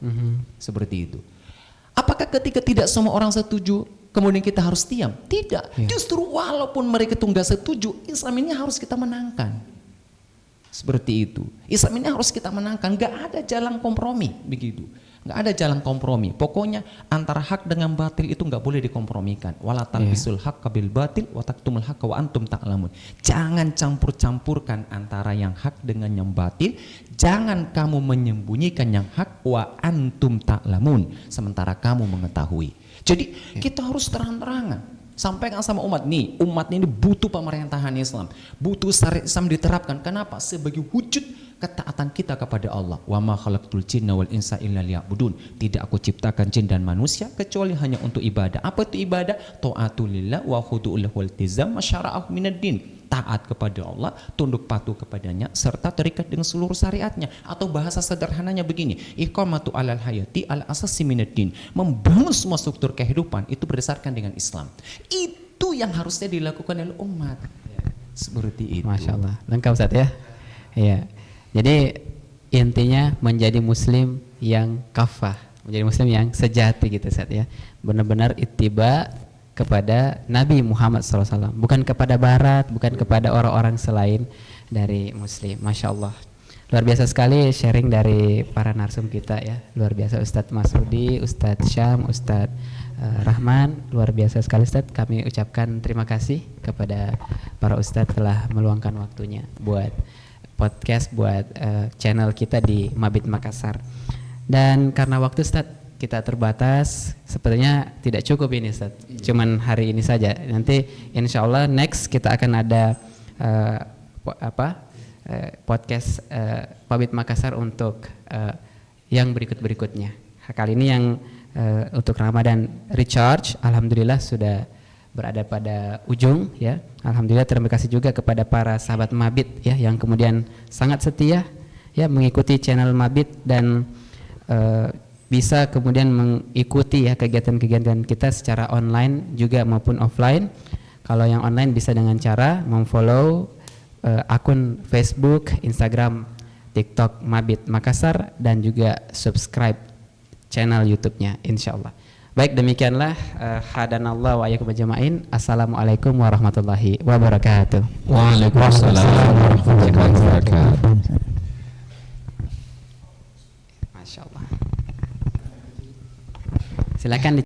Seperti itu. Apakah ketika tidak semua orang setuju kemudian kita harus diam? Tidak. Justru walaupun mereka itu enggak setuju, Islam ini harus kita menangkan. Seperti itu. Islam ini harus kita menangkan. Enggak ada jalan kompromi begitu. Nggak ada jalan kompromi. Pokoknya antara hak dengan batil itu nggak boleh dikompromikan. Wala talbisul haqqa bil batil wa taktumul haqqa wa antum ta'lamun. Jangan campur-campurkan antara yang hak dengan yang batil. Jangan kamu menyembunyikan yang hak wa antum ta'lamun, sementara kamu mengetahui. Jadi kita harus terang-terangan sampaikan sama umat ini butuh pemerintahan Islam, butuh syariat Islam diterapkan. Kenapa? Sebagai wujud ketaatan kita kepada Allah. Wa ma khalaqtul jinna wal insa illa liya'budun. Tidak aku ciptakan jin dan manusia kecuali hanya untuk ibadah. Apa itu ibadah? Ta'atulillah wa khudu'ul wal tizam masyara'ah minad din. Taat kepada Allah, tunduk patuh kepadanya, serta terikat dengan seluruh syariatnya. Atau bahasa sederhananya begini, iqamatu alal hayati al asasi minad din. Membangun semua struktur kehidupan itu berdasarkan dengan Islam. Itu yang harusnya dilakukan oleh umat. Seperti itu.
Masya Allah, lengkap Ustaz ya. Iya. Jadi intinya menjadi muslim yang kafah, menjadi muslim yang sejati gitu Ustaz ya. Benar-benar ittiba kepada Nabi Muhammad SAW, bukan kepada Barat, bukan kepada orang-orang selain dari muslim. Masya Allah, luar biasa sekali sharing dari para narsum kita ya. Luar biasa Ustadz Masudi, Ustadz Syam, Ustadz Rahman, luar biasa sekali Ustadz. Kami ucapkan terima kasih kepada para Ustadz telah meluangkan waktunya buat podcast, buat channel kita di Mabit Makassar. Dan karena waktu Ustadz kita terbatas, sepertinya tidak cukup ini Ustaz. Cuman hari ini saja. Nanti insya Allah next kita akan ada podcast Mabit Makassar untuk yang berikut-berikutnya. Kali ini yang untuk Ramadan Recharge, alhamdulillah sudah berada pada ujung ya. Alhamdulillah, terima kasih juga kepada para sahabat Mabit ya yang kemudian sangat setia ya mengikuti channel Mabit dan bisa kemudian mengikuti ya kegiatan-kegiatan kita secara online juga maupun offline. Kalau yang online bisa dengan cara memfollow akun Facebook, Instagram, TikTok Mabit Makassar dan juga subscribe channel YouTube-nya insyaallah. Baik, demikianlah hadanallah wa iyyakum ajmain. Assalamualaikum warahmatullahi wabarakatuh.
Waalaikumsalam warahmatullahi wabarakatuh.
Masya Allah. Silakan